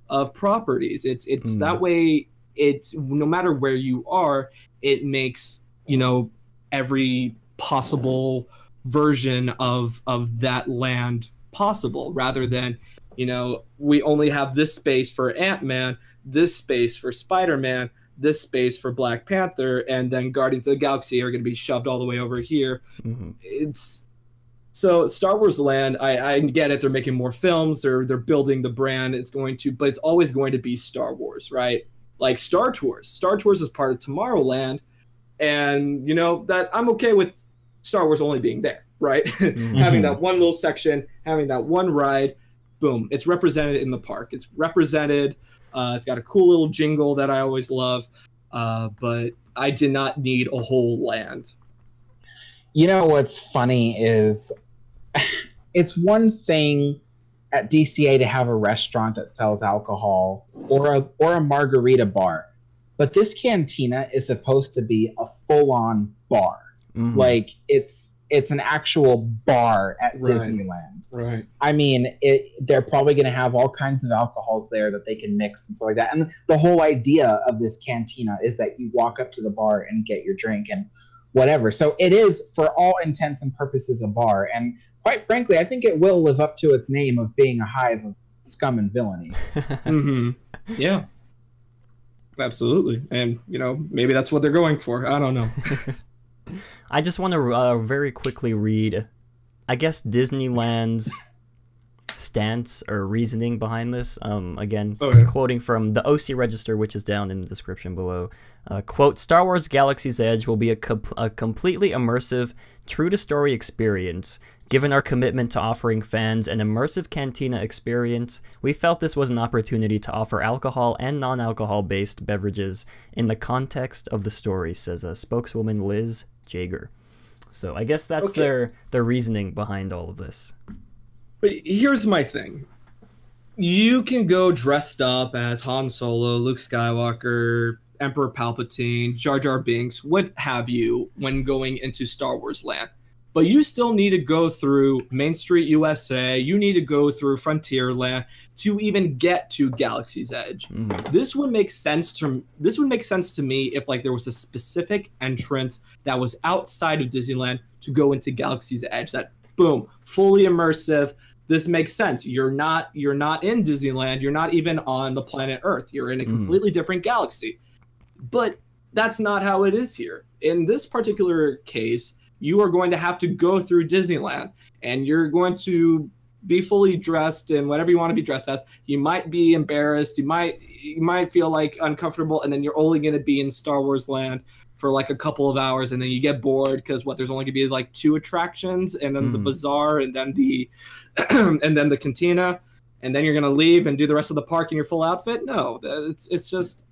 of properties. It's that way. It's no matter where you are, it makes, you know, every possible version of that land possible, rather than, you know, we only have this space for Ant-Man, this space for Spider-Man, this space for Black Panther, and then Guardians of the Galaxy are going to be shoved all the way over here. It's so Star Wars Land, I get it, they're making more films, they're building the brand, but it's always going to be Star Wars, right? Like Star Tours is part of Tomorrowland, and you know that I'm okay with Star Wars only being there, right? Having that one little section, having that one ride, boom, it's represented in the park. It's represented. It's got a cool little jingle that I always love, but I did not need a whole land. You know what's funny is it's one thing at DCA to have a restaurant that sells alcohol or a margarita bar, but this cantina is supposed to be a full-on bar. Like it's an actual bar at Disneyland. Right. I mean, they're probably going to have all kinds of alcohols there that they can mix and stuff like that. And the whole idea of this cantina is that you walk up to the bar and get your drink and whatever. So it is, for all intents and purposes, a bar. And quite frankly, I think it will live up to its name of being a hive of scum and villainy. Yeah. Absolutely. And, you know, maybe that's what they're going for. I don't know. I just want to very quickly read, I guess, Disneyland's stance or reasoning behind this. Again, quoting from the OC Register, which is down in the description below. Quote, Star Wars Galaxy's Edge will be a completely immersive, true-to-story experience. Given our commitment to offering fans an immersive cantina experience, we felt this was an opportunity to offer alcohol and non-alcohol-based beverages in the context of the story, says a spokeswoman Liz Jager. So I guess that's their reasoning behind all of this. But here's my thing. You can go dressed up as Han Solo, Luke Skywalker, Emperor Palpatine, Jar Jar Binks, what have you, when going into Star Wars Land. But you still need to go through Main Street USA. You need to go through Frontierland to even get to Galaxy's Edge. This would make sense to me if like there was a specific entrance that was outside of Disneyland to go into Galaxy's Edge. That boom, fully immersive. This makes sense. You're not in Disneyland. You're not even on the planet Earth. You're in a completely different galaxy. But that's not how it is here. In this particular case, you are going to have to go through Disneyland, and you're going to be fully dressed in whatever you want to be dressed as. You might be embarrassed. You might feel like uncomfortable, and then you're only going to be in Star Wars Land for like a couple of hours, and then you get bored because there's only going to be like 2 attractions, and then the bazaar, and then the and then the cantina, and then you're going to leave and do the rest of the park in your full outfit. No, it's just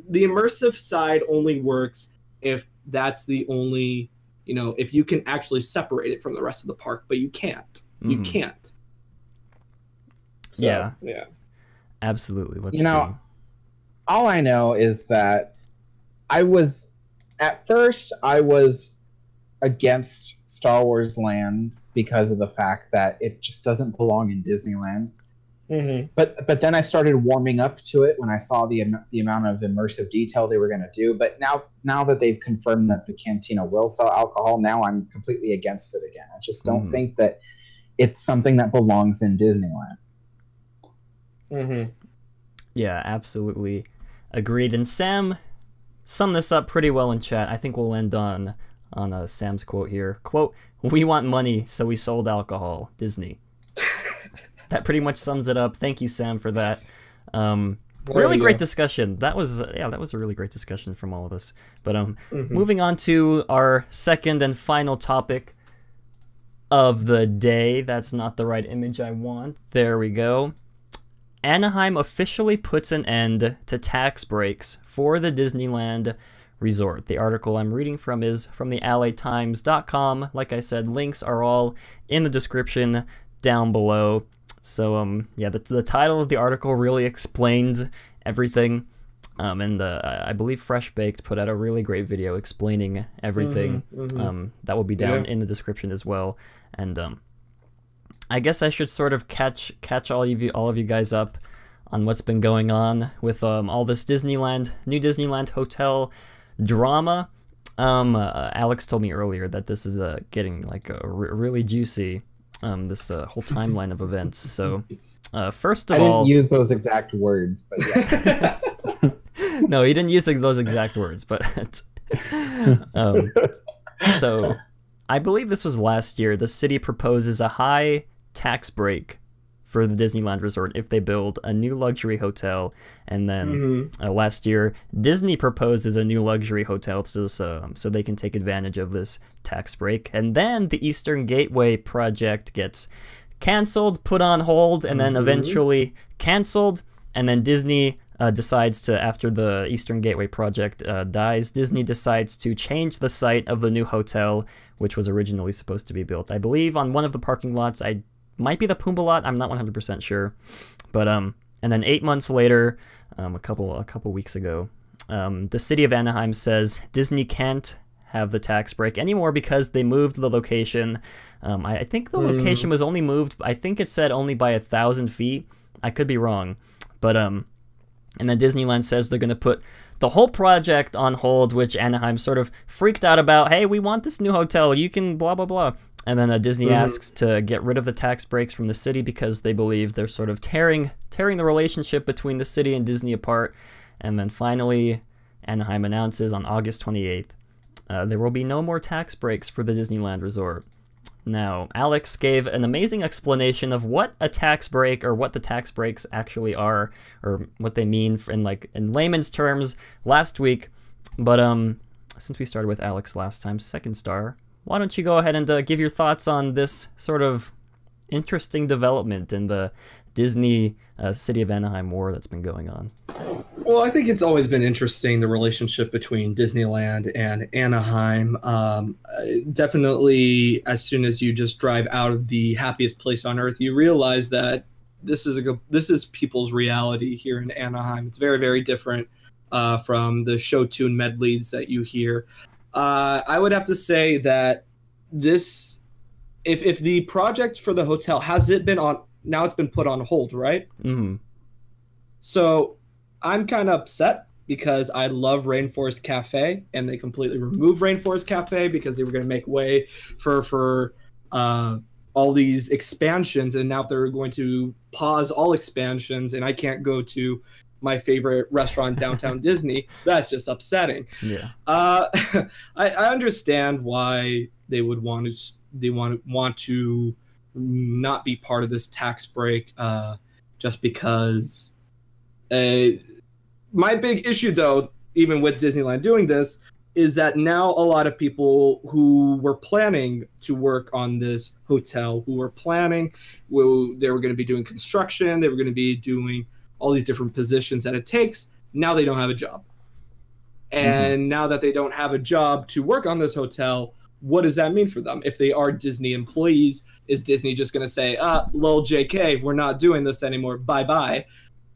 the immersive side only works if that's the only, you know, if you can actually separate it from the rest of the park, but you can't. You can't. So, yeah. Absolutely. Let's see. All I know is that I was At first, I was against Star Wars Land because of the fact that it just doesn't belong in Disneyland. Mm-hmm. But then I started warming up to it when I saw the amount of immersive detail they were going to do. But now that they've confirmed that the cantina will sell alcohol, now I'm completely against it again. I just don't think that it's something that belongs in Disneyland. Mm-hmm. Yeah, absolutely agreed. And Sam summed this up pretty well in chat. I think we'll end on Sam's quote here. Quote, "We want money, so we sold alcohol. Disney." That pretty much sums it up. Thank you, Sam, for that. Really great discussion. That was a really great discussion from all of us. But moving on to our second and final topic of the day. That's not the right image I want. There we go. Anaheim officially puts an end to tax breaks for the Disneyland Resort. The article I'm reading from is from the LAtimes.com. Like I said, links are all in the description down below. So, yeah, the title of the article really explains everything. And I believe Fresh Baked put out a really great video explaining everything. That will be down in the description as well. And I guess I should sort of catch all of you guys up on what's been going on with all this new Disneyland hotel drama. Alex told me earlier that this is getting like really juicy. This whole timeline of events. So, first of all, I didn't use those exact words, but yeah. No, he didn't use those exact words, but so I believe this was last year. The city proposes a high tax break for the Disneyland Resort if they build a new luxury hotel, and then last year Disney proposes a new luxury hotel so they can take advantage of this tax break, and then the Eastern Gateway project gets canceled, put on hold, and then eventually canceled, and then Disney decides to, after the Eastern Gateway project dies, Disney decides to change the site of the new hotel, which was originally supposed to be built, I believe, on one of the parking lots. Might be the Pumbaa lot, I'm not 100% sure. But and then 8 months later, a couple weeks ago, the city of Anaheim says Disney can't have the tax break anymore because they moved the location. I think the location was only moved, I think it said only by 1,000 feet. I could be wrong. But and then Disneyland says they're gonna put the whole project on hold, which Anaheim sort of freaked out about. Hey, we want this new hotel, you can blah blah blah. And then Disney asks to get rid of the tax breaks from the city because they believe they're sort of tearing the relationship between the city and Disney apart. And then finally, Anaheim announces on August 28th, there will be no more tax breaks for the Disneyland Resort. Now, Alex gave an amazing explanation of what a tax break, or what the tax breaks actually are, or what they mean in layman's terms last week. But since we started with Alex last time, second star, why don't you go ahead and give your thoughts on this sort of interesting development in the Disney City of Anaheim war that's been going on? Well, I think it's always been interesting, the relationship between Disneyland and Anaheim. Definitely, as soon as you just drive out of the happiest place on earth, you realize that this is people's reality here in Anaheim. It's very, very different from the show tune medleys that you hear. I would have to say that this, if the project for the hotel, has it been on, now it's been put on hold, right? So I'm kind of upset because I love Rainforest Cafe, and they completely removed Rainforest Cafe because they were going to make way for all these expansions, and now they're going to pause all expansions, and I can't go to my favorite restaurant downtown Disney. That's just upsetting. Yeah. I understand why they would want to not be part of this tax break, just because. My big issue, though, even with Disneyland doing this, is that now a lot of people who were planning to work on this hotel, they were going to be doing construction, they were going to be doing all these different positions that it takes, now they don't have a job. And now that they don't have a job to work on this hotel, what does that mean for them? If they are Disney employees, is Disney just going to say, lol JK, we're not doing this anymore, bye-bye?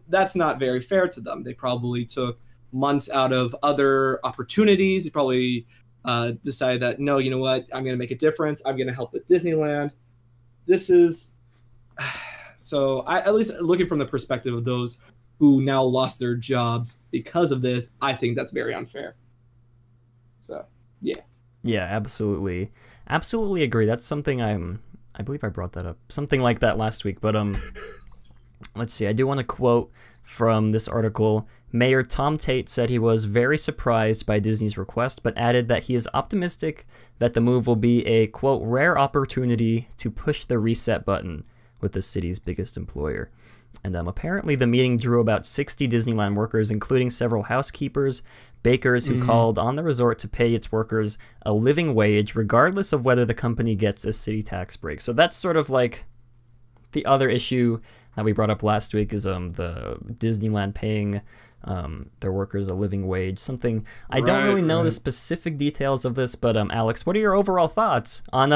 That's not very fair to them. They probably took months out of other opportunities. He probably decided that, no, you know what, I'm going to make a difference. I'm going to help with Disneyland. This is so I, at least looking from the perspective of those who now lost their jobs because of this, I think that's very unfair. So, yeah. Yeah, absolutely. Absolutely agree. That's something I believe I brought that up. Something like that last week, but let's see. I do want to quote from this article. Mayor Tom Tate said he was very surprised by Disney's request, but added that he is optimistic that the move will be a, quote, rare opportunity to push the reset button with the city's biggest employer. And apparently the meeting drew about 60 Disneyland workers, including several housekeepers, bakers who called on the resort to pay its workers a living wage, regardless of whether the company gets a city tax break. So that's sort of like the other issue that we brought up last week is the Disneyland paying their workers a living wage. Something I don't really know the specific details of this, but Alex, what are your overall thoughts on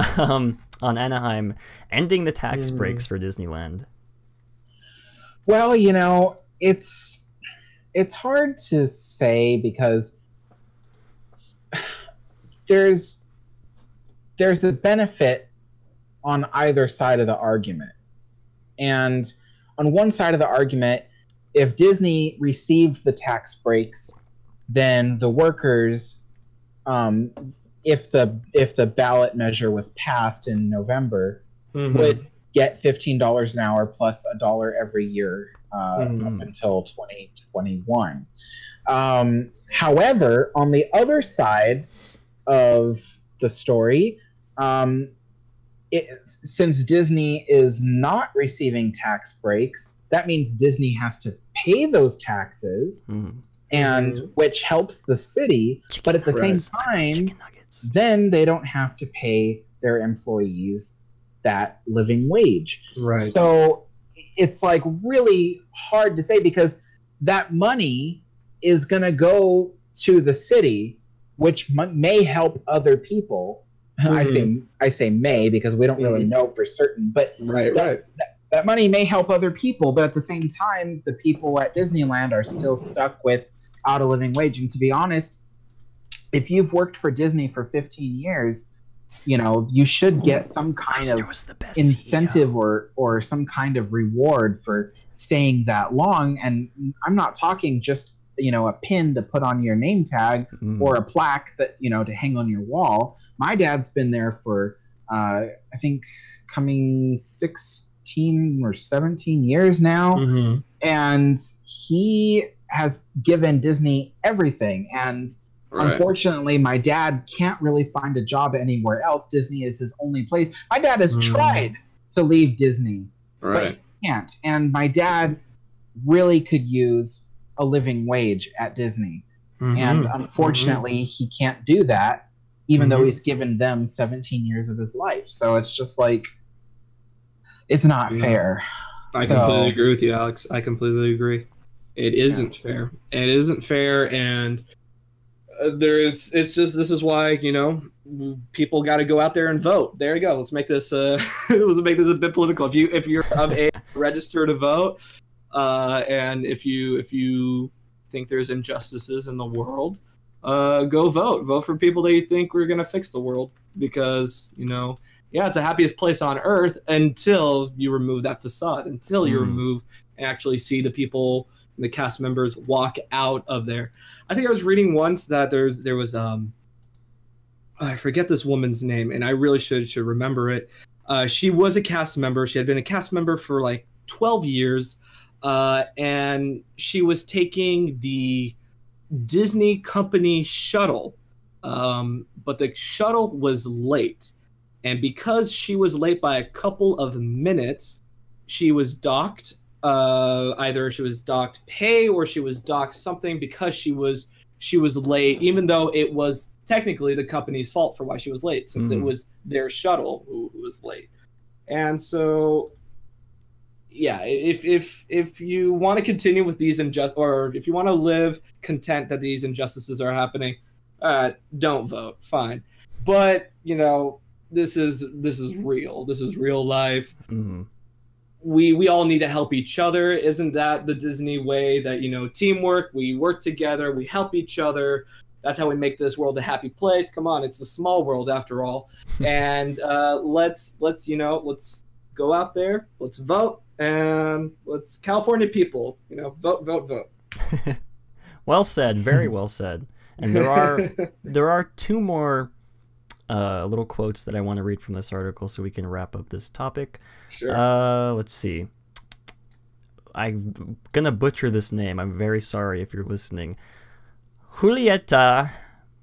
Anaheim ending the tax breaks for Disneyland? Well, you know, it's hard to say because there's a benefit on either side of the argument. And on one side of the argument, if Disney received the tax breaks, then the workers, if the ballot measure was passed in November, would get $15 an hour plus $1 every year up until 2021. However, on the other side of the story, since Disney is not receiving tax breaks, that means Disney has to pay those taxes, and which helps the city. But at the same time, then they don't have to pay their employees that living wage. Right. So it's like really hard to say because that money is going to go to the city, which may help other people. I say may because we don't really know for certain, but that money may help other people, but at the same time, the people at Disneyland are still stuck without a living wage. And to be honest, if you've worked for Disney for 15 years, you know, you should get some kind of incentive or some kind of reward for staying that long. And I'm not talking just, you know, a pin to put on your name tag or a plaque that, you know, to hang on your wall. My dad's been there for, I think, coming 16 or 17 years now. And he has given Disney everything. And unfortunately, my dad can't really find a job anywhere else. Disney is his only place. My dad has tried to leave Disney, but he can't. And my dad really could use a living wage at Disney. And unfortunately, he can't do that, even though he's given them 17 years of his life. So it's just like, it's not fair. I completely agree with you, Alex. I completely agree. It isn't fair. It isn't fair, and this is why, you know, people got to go out there and vote. There you go. Let's make this let's make this a bit political. If you're of age, register to vote, and if you think there's injustices in the world, go vote for people that you think are going to fix the world, because, you know, yeah, it's the happiest place on earth until you remove that facade, until you remove and actually see the people, the cast members walk out of there. I think I was reading once that there was I forget this woman's name, and I really should remember it. She was a cast member. She had been a cast member for like 12 years, and she was taking the Disney company shuttle, but the shuttle was late. And because she was late by a couple of minutes, she was docked. Either she was docked pay or she was docked something because she was late, even though it was technically the company's fault for why she was late, since it was their shuttle who was late. And so, yeah, if you want to continue with these or if you want to live content that these injustices are happening, don't vote. Fine, but you know, this is real. This is real life. we all need to help each other. Isn't that the Disney way? That, you know, teamwork, we work together, we help each other. That's how we make this world a happy place. Come on, it's a small world after all. And let's go out there, let's vote, and let's California people, you know, vote. Well said, very well said. And there are two more little quotes that I want to read from this article so we can wrap up this topic. Sure. Let's see. I'm gonna butcher this name. I'm very sorry if you're listening. Julieta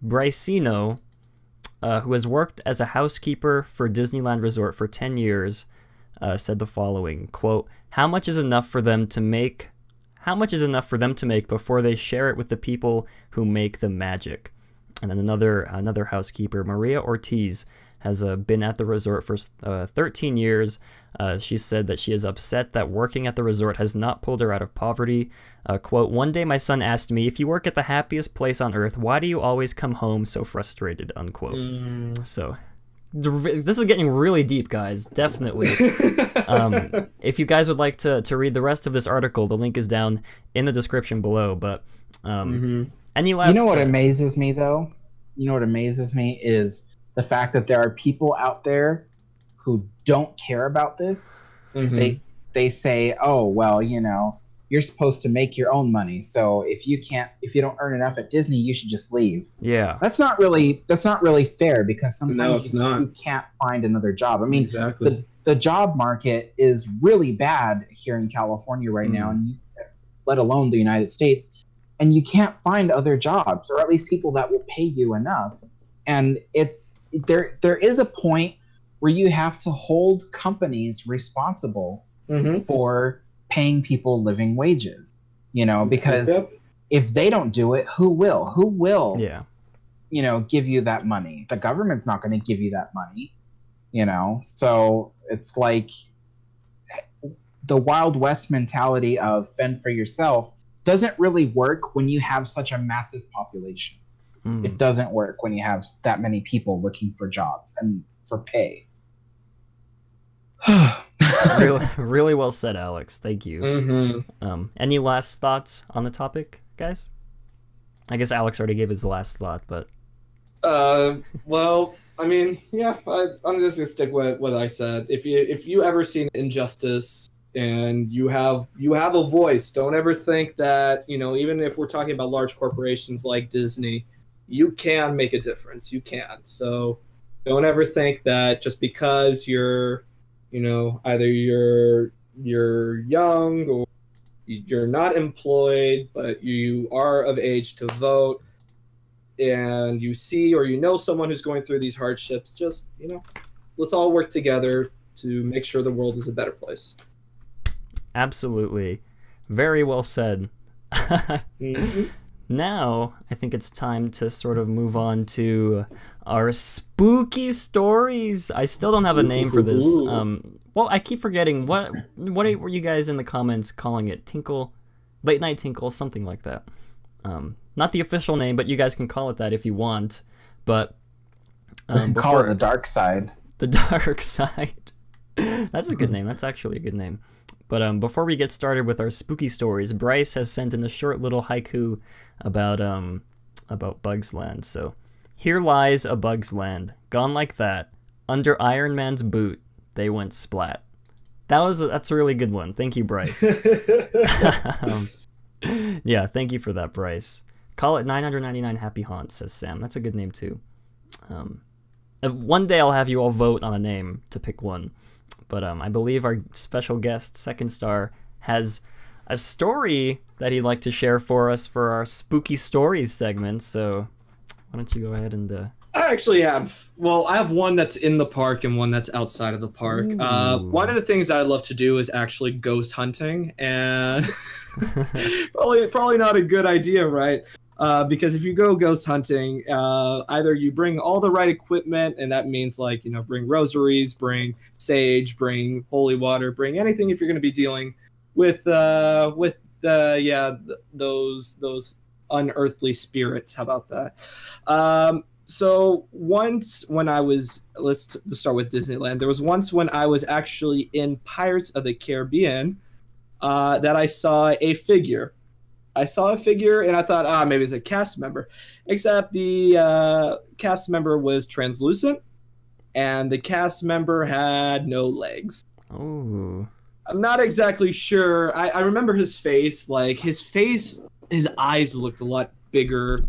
Bricino, who has worked as a housekeeper for Disneyland Resort for 10 years, said the following, quote, how much is enough for them to make before they share it with the people who make the magic? And then another housekeeper, Maria Ortiz, has been at the resort for 13 years. She said that she is upset that working at the resort has not pulled her out of poverty. Quote, one day my son asked me, if you work at the happiest place on earth, why do you always come home so frustrated, unquote. So this is getting really deep, guys, definitely. If you guys would like to read the rest of this article, the link is down in the description below. But any last... You know what amazes me, though? You know what amazes me is the fact that there are people out there who don't care about this. They say, oh, well, you know, you're supposed to make your own money, so if you don't earn enough at Disney, you should just leave. Yeah, that's not really fair, because sometimes you can't find another job. I mean, exactly. The job market is really bad here in California right now, and let alone the United States, and you can't find other jobs, or at least people that will pay you enough. And there is a point where you have to hold companies responsible for paying people living wages, you know, because if they don't do it, who will? Who will, you know, give you that money? The government's not going to give you that money, you know? So it's like the Wild West mentality of fend for yourself doesn't really work when you have such a massive population. It doesn't work when you have that many people looking for jobs and for pay. Really well said, Alex. Thank you. Any last thoughts on the topic, guys? I guess Alex already gave his last thought, but... Well, I mean, yeah, I'm just gonna stick with what I said. If you ever seen injustice and you have a voice, don't ever think that, you know, even if we're talking about large corporations like Disney, you can make a difference. You can. So don't ever think that just because you're, you know, either you're young or you're not employed, but you are of age to vote, and you see or you know someone who's going through these hardships, just, you know, let's all work together to make sure the world is a better place. Absolutely. Very well said. Now, I think it's time to sort of move on to our spooky stories. I still don't have a name for this. Well, I keep forgetting. What were you guys in the comments calling it? Tinkle? Late Night Tinkle? Something like that. Not the official name, but you guys can call it that if you want. But call it the Dark Side. The Dark Side. That's a good name. That's actually a good name. But before we get started with our spooky stories, Bryce has sent in a short little haiku about Bug's Land. So, here lies a Bug's Land, gone like that. Under Iron Man's boot, they went splat. That's a really good one. Thank you, Bryce. Yeah, thank you for that, Bryce. Call it 999 Happy Haunts, says Sam. That's a good name too. One day I'll have you all vote on a name to pick one. But I believe our special guest, Second Star, has a story that he'd like to share for us for our Spooky Stories segment. So why don't you go ahead and... I actually have... Well, I have one that's in the park and one that's outside of the park. One of the things that I love to do is actually ghost hunting. And probably not a good idea, right? Because if you go ghost hunting, either you bring all the right equipment, and that means, like, you know, bring rosaries, bring sage, bring holy water, bring anything if you're going to be dealing with those unearthly spirits. How about that? So once when I was, let's start with Disneyland. There was once when I was actually in Pirates of the Caribbean that I saw a figure. I saw a figure and I thought, maybe it's a cast member. Except the cast member was translucent and the cast member had no legs. Oh. I'm not exactly sure. I remember his face. Like his eyes looked a lot bigger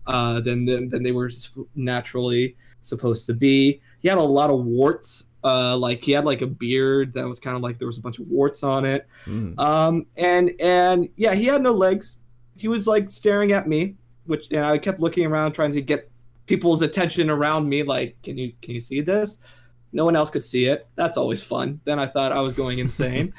than they were naturally supposed to be. He had a lot of warts. Like he had like a beard that was kind of like there was a bunch of warts on it. And yeah, he had no legs. He was like staring at me, and I kept looking around trying to get people's attention around me. Like, can you see this? No one else could see it. That's always fun. Then I thought I was going insane.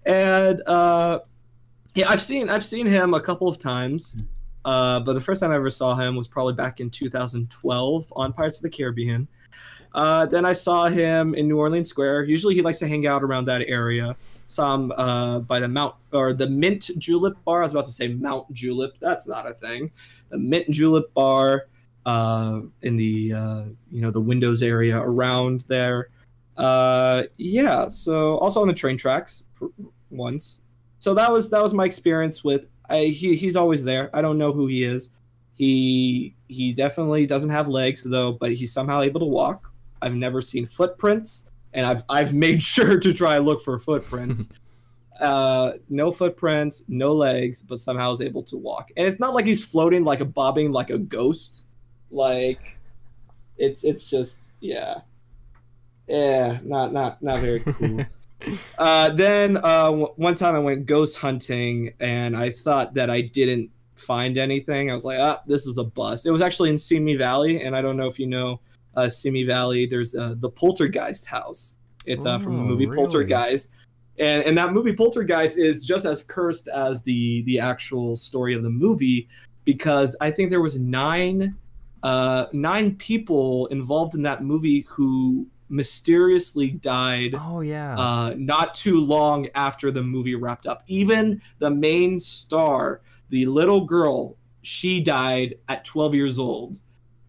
And yeah, I've seen him a couple of times. But the first time I ever saw him was probably back in 2012 on Pirates of the Caribbean. Then I saw him in New Orleans Square. Usually he likes to hang out around that area. Saw him by the Mint Julep Bar. I was about to say Mount Julep. That's not a thing. The Mint Julep Bar in the the windows area around there. Yeah. So also on the train tracks once. So that was my experience with. He's always there. I don't know who he is. He definitely doesn't have legs though, but he's somehow able to walk. I've never seen footprints, and I've made sure to try and look for footprints. No footprints, no legs, but somehow is able to walk. And it's not like he's floating like bobbing like a ghost. Like it's just not very cool. Then one time I went ghost hunting and I thought that I didn't find anything. I was like, this is a bust. It was actually in Simi Valley, and I don't know if you know Simi Valley. There's the Poltergeist house. It's from the movie really? Poltergeist. And that movie Poltergeist is just as cursed as the actual story of the movie, because I think there was nine people involved in that movie who mysteriously died not too long after the movie wrapped up. Even the main star, the little girl, she died at 12 years old.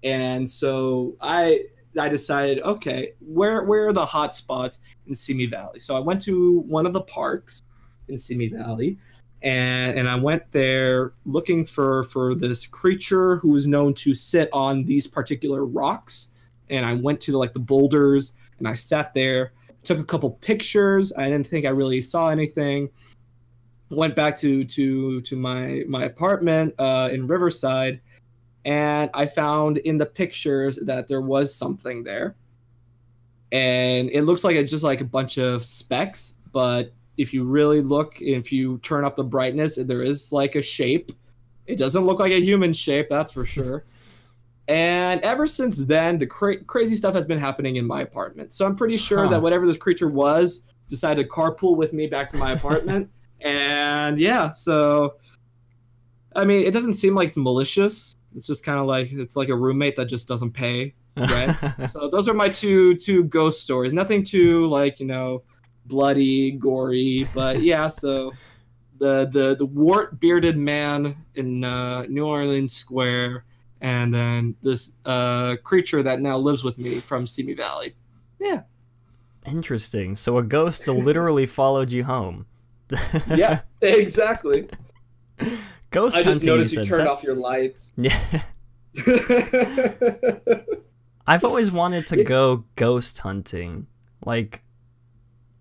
And so I decided, okay, where are the hot spots in Simi Valley? So I went to one of the parks in Simi Valley, and I went there looking for this creature who was known to sit on these particular rocks. And I went to the boulders and I sat there, took a couple pictures. I didn't think I really saw anything. Went back to my apartment in Riverside, and I found in the pictures that there was something there. And it looks like it's just like a bunch of specks, but if you really look, if you turn up the brightness, there is like a shape. It doesn't look like a human shape, that's for sure. And ever since then, the crazy stuff has been happening in my apartment. So I'm pretty sure that whatever this creature was decided to carpool with me back to my apartment. And yeah, so I mean, it doesn't seem like it's malicious. It's just kind of like it's like a roommate that just doesn't pay rent. So those are my two ghost stories. Nothing too bloody, gory, but yeah. So the wart bearded man in New Orleans Square. And then this creature that now lives with me from Simi Valley. Yeah. Interesting. So a ghost literally followed you home. Yeah, exactly. Ghost hunting. I just noticed you turned off your lights. Yeah. I've always wanted to go ghost hunting. Like,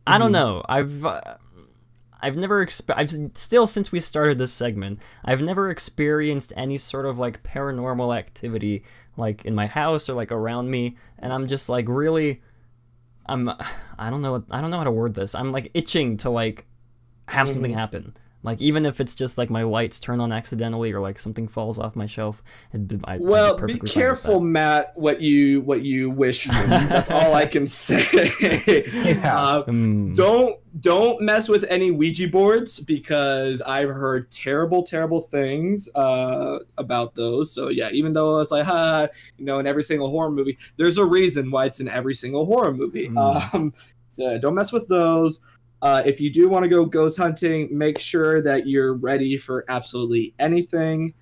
I don't know. I've never still, since we started this segment, I've never experienced any sort of like paranormal activity like in my house or like around me, and I'm just like really I don't know how to word this. I'm like itching to like have something happen. Like even if it's just like my lights turn on accidentally or like something falls off my shelf. Well, be careful, Matt, what you wish for. That's all I can say. Yeah. Don't mess with any Ouija boards, because I've heard terrible things about those. So yeah, even though it's like in every single horror movie, there's a reason why it's in every single horror movie. So don't mess with those. If you do want to go ghost hunting, make sure that you're ready for absolutely anything.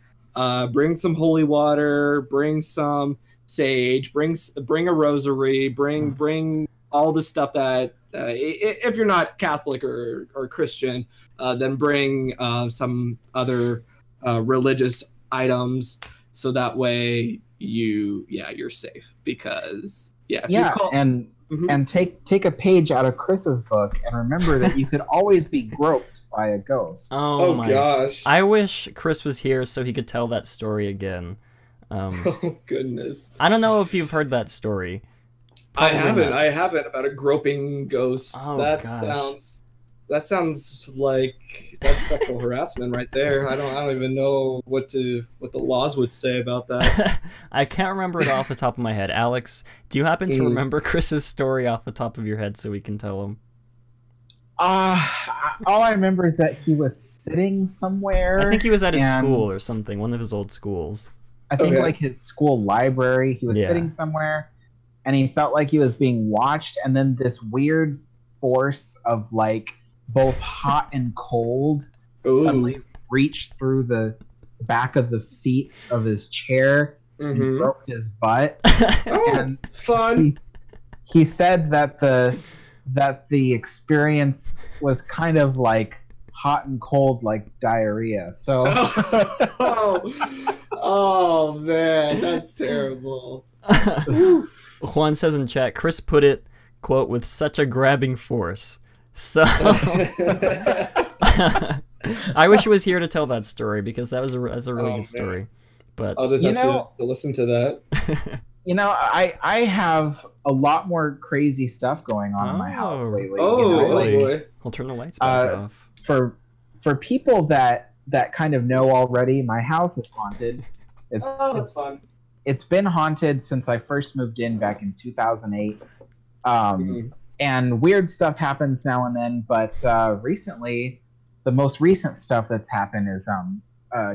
Bring some holy water. Bring some sage. Bring a rosary. Bring all the stuff that if you're not Catholic or Christian, then bring some other religious items, so that way you're safe, because and take a page out of Chris's book and remember that you could always be groped by a ghost. Oh my gosh. I wish Chris was here so he could tell that story again. Oh goodness. I don't know if you've heard that story. Probably I haven't about a groping ghost. Oh, that gosh. sounds like that's sexual harassment right there. I don't even know what the laws would say about that. I can't remember it off the top of my head. Alex, do you happen to remember Chris's story off the top of your head so we can tell him? All I remember is that he was sitting somewhere. I think he was at his school or something, one of his old schools. I think like his school library. He was sitting somewhere, and he felt like he was being watched, and then this weird force of like both hot and cold suddenly reached through the back of the seat of his chair and groped his butt. And fun. He said that the experience was kind of like hot and cold, like diarrhea. So oh man, that's terrible. Juan says in chat, Chris put it, quote, with such a grabbing force. So I wish he was here to tell that story, because that was a really good story. Man. But I'll just have to listen to that. You know, I have a lot more crazy stuff going on in my house lately. Boy. We'll turn the lights back off. For people that kind of know already, my house is haunted. That's fun. It's been haunted since I first moved in back in 2008. And weird stuff happens now and then, but recently, the most recent stuff that's happened is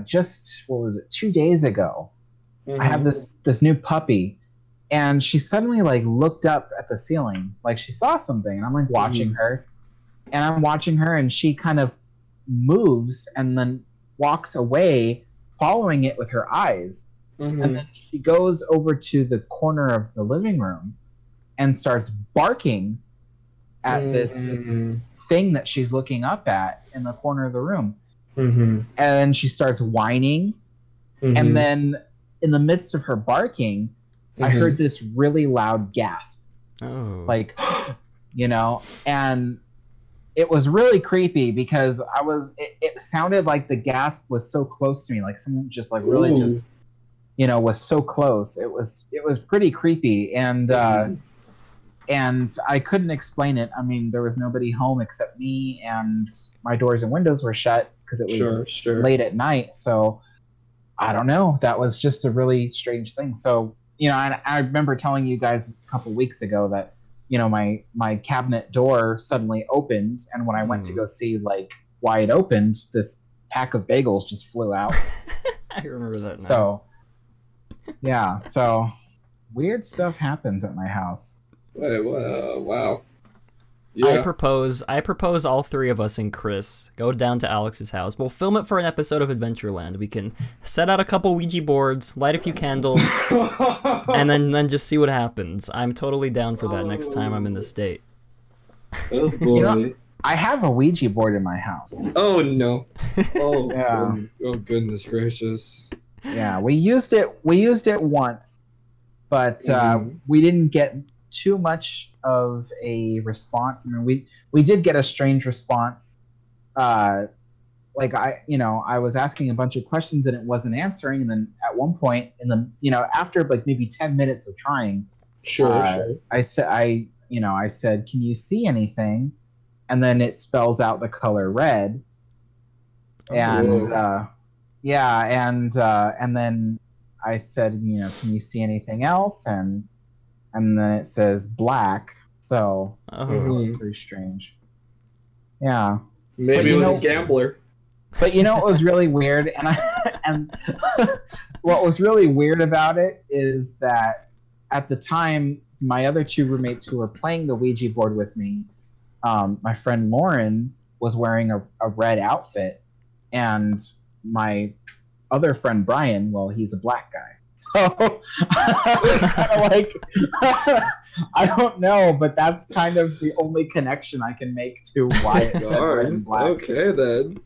just, what was it, 2 days ago. I have this new puppy, and she suddenly like looked up at the ceiling, like she saw something, and I'm like watching her, and she kind of moves and then walks away, following it with her eyes, and then she goes over to the corner of the living room and starts barking at this thing that she's looking up at in the corner of the room. And she starts whining, and then in the midst of her barking, I heard this really loud gasp. Like, you know, and it was really creepy because it sounded like the gasp was so close to me, like someone just like really just, you know, was so close. It was pretty creepy, and I couldn't explain it. I mean, there was nobody home except me, and my doors and windows were shut because it was late at night. So I don't know. That was just a really strange thing. So, you know, I remember telling you guys a couple weeks ago that, you know, my cabinet door suddenly opened, and when I went to go see like why it opened, this pack of bagels just flew out. I remember that now. So, yeah. So weird stuff happens at my house. Wow. Yeah. I propose all three of us and Chris go down to Alex's house. We'll film it for an episode of Adventureland. We can set out a couple Ouija boards, light a few candles, and then just see what happens. I'm totally down for that next time I'm in the state. Oh boy. You know, I have a Ouija board in my house. Oh no. Oh yeah. Oh goodness gracious. Yeah, we used it once, but we didn't get too much of a response. I mean, we did get a strange response. Like I was asking a bunch of questions and it wasn't answering, and then at one point after like maybe 10 minutes of trying, I said, "Can you see anything?" And then it spells out the color red. And and then I said, "Can you see anything else?" And then it says black, so it was pretty strange. Yeah. Maybe it was a gambler. But it was really weird, and what was really weird about it is that at the time, my other two roommates who were playing the Ouija board with me, my friend Lauren was wearing a red outfit, and my other friend Brian, well, he's a black guy. So kind of like I don't know, but that's kind of the only connection I can make to why it's red and black. Okay then.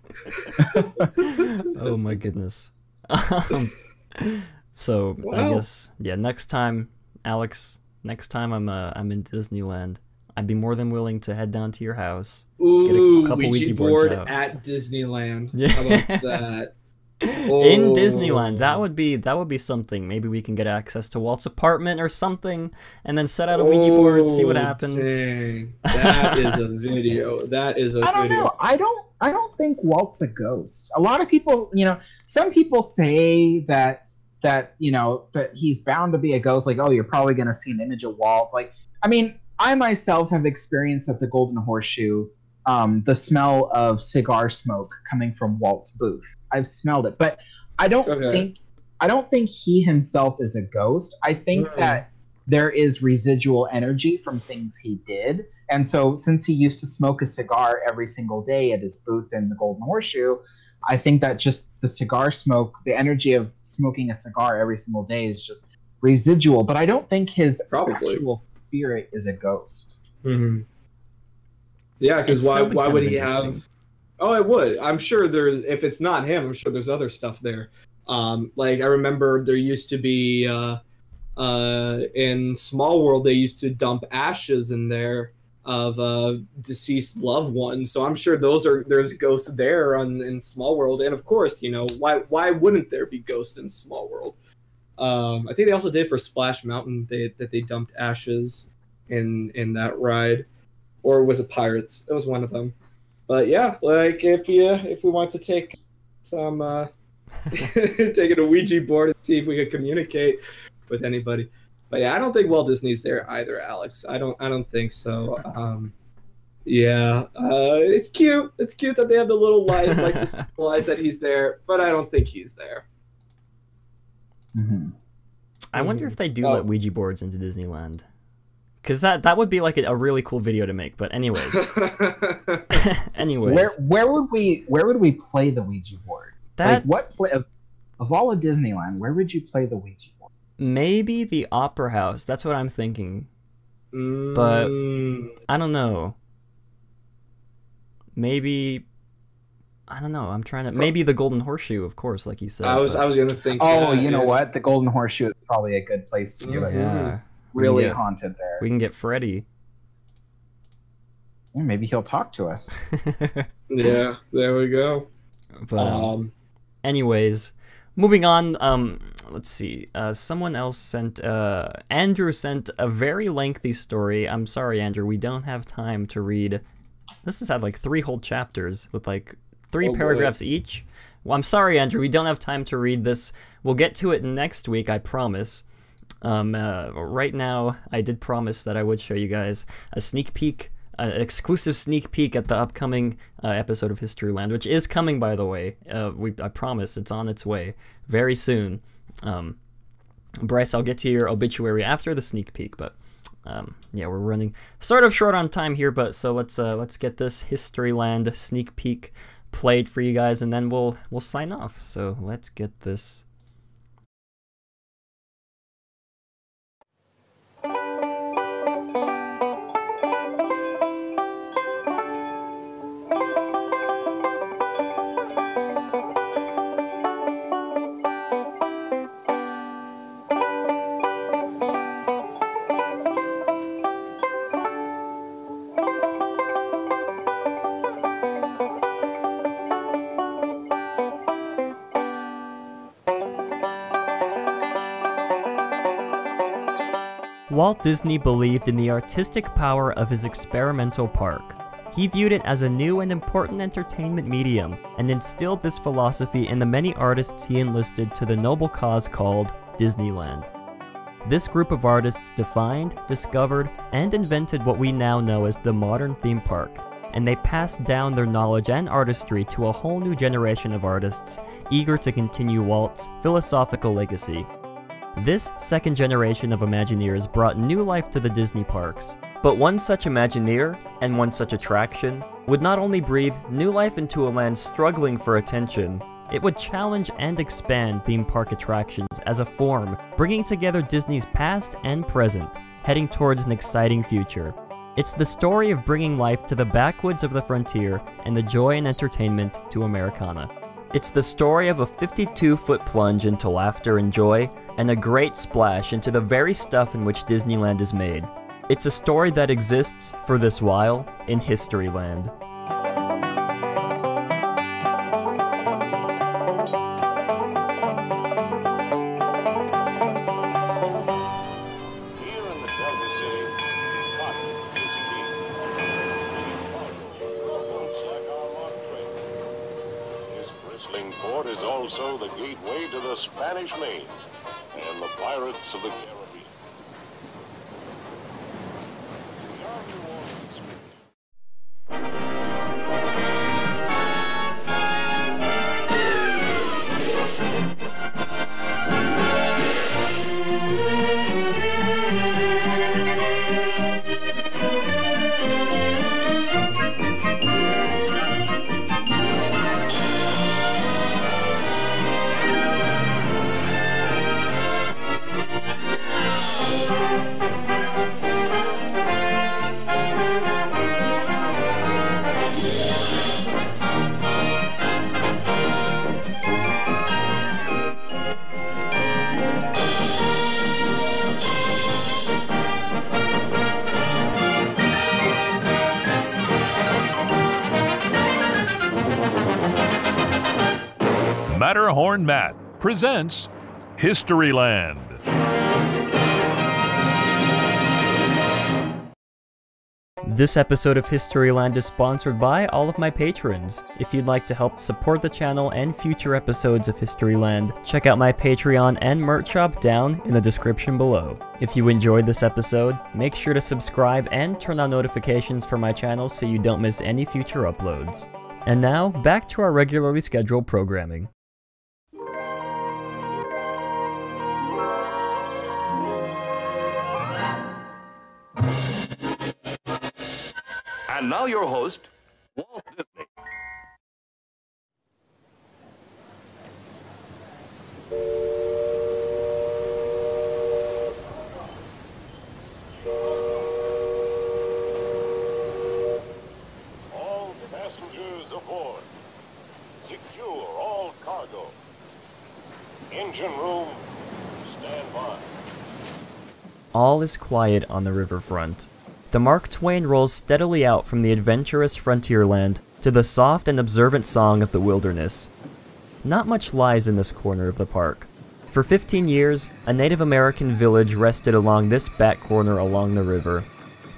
Oh my goodness. So Wow. I guess next time, Alex, next time I'm in Disneyland, I'd be more than willing to head down to your house. Ooh, couple Ouija Ouija boards board out. at Disneyland. Yeah. How about that? In Oh. Disneyland, that would be something. Maybe we can get access to Walt's apartment or something, and then set out a Ouija board, see what happens. Dang. That is a video. That is a I don't video. know. I don't think Walt's a ghost. A lot of people, some people say that that he's bound to be a ghost. Like, oh, you're probably going to see an image of Walt. Like, I mean, I myself have experienced at the Golden Horseshoe the smell of cigar smoke coming from Walt's booth. I've smelled it, but I don't think he himself is a ghost. I think that there is residual energy from things he did. And so since he used to smoke a cigar every single day at his booth in the Golden Horseshoe, I think that just the cigar smoke, the energy of smoking a cigar every single day is just residual. But I don't think his actual spirit is a ghost. Mm-hmm. Yeah, because why would he have... Oh, it would. I'm sure there's... If it's not him, I'm sure there's other stuff there. Like, I remember there used to be... in Small World, they used to dump ashes in there of deceased loved ones. So I'm sure there's ghosts there in Small World. And of course, why wouldn't there be ghosts in Small World? I think they also did for Splash Mountain that they dumped ashes in that ride. Or was it Pirates? It was one of them. But yeah, like if we want to take some taking a Ouija board and see if we could communicate with anybody. But yeah, I don't think Walt Disney's there either, Alex. I don't think so. Yeah, it's cute. It's cute that they have the little light, like to symbolize that he's there. But I don't think he's there. Mm-hmm. I wonder if they do let Ouija boards into Disneyland. Because that would be like a really cool video to make. But anyways. Where would we play the Ouija board? Like of all of Disneyland, where would you play the Ouija board? Maybe the Opera House. That's what I'm thinking. But I don't know. Maybe I don't know. I'm trying to maybe the Golden Horseshoe, of course, like you said. I was gonna think. Oh, you know what? The Golden Horseshoe is probably a good place to do it. Yeah. Really haunted there. We can get Freddy. Yeah, maybe he'll talk to us. Yeah, there we go. But anyways, moving on. Let's see. Someone else sent. Andrew sent a very lengthy story. I'm sorry, Andrew. We don't have time to read. This has had like 3 whole chapters with like 3 paragraphs each. Well, I'm sorry, Andrew. We don't have time to read this. We'll get to it next week. I promise. Right now, I did promise that I would show you guys a sneak peek, an exclusive sneak peek at the upcoming episode of Historyland, which is coming, by the way. I promise it's on its way very soon. Bryce, I'll get to your obituary after the sneak peek, but yeah, we're running sort of short on time here, but so let's get this Historyland sneak peek played for you guys, and then we'll sign off. So let's get this. Walt Disney believed in the artistic power of his experimental park. He viewed it as a new and important entertainment medium, and instilled this philosophy in the many artists he enlisted to the noble cause called Disneyland. This group of artists defined, discovered, and invented what we now know as the modern theme park, and they passed down their knowledge and artistry to a whole new generation of artists eager to continue Walt's philosophical legacy. This second generation of Imagineers brought new life to the Disney parks. But one such Imagineer, and one such attraction, would not only breathe new life into a land struggling for attention, It would challenge and expand theme park attractions as a form, bringing together Disney's past and present, heading towards an exciting future. It's the story of bringing life to the backwoods of the frontier and the joy and entertainment to Americana. It's the story of a 52-foot plunge into laughter and joy, and a great splash into the very stuff in which Disneyland is made. It's a story that exists for this while in Historyland. Port is also the gateway to the Spanish Main and the Pirates of the Caribbean. Matterhorn Matt presents Historyland. This episode of Historyland is sponsored by all of my patrons. If you'd like to help support the channel and future episodes of Historyland, check out my Patreon and merch shop down in the description below. If you enjoyed this episode, make sure to subscribe and turn on notifications for my channel so you don't miss any future uploads. And now, back to our regularly scheduled programming. And now your host, Walt Disney. All passengers aboard. Secure all cargo. Engine room, stand by. All is quiet on the riverfront. The Mark Twain rolls steadily out from the adventurous frontierland to the soft and observant song of the wilderness. Not much lies in this corner of the park. For 15 years, a Native American village rested along this back corner along the river.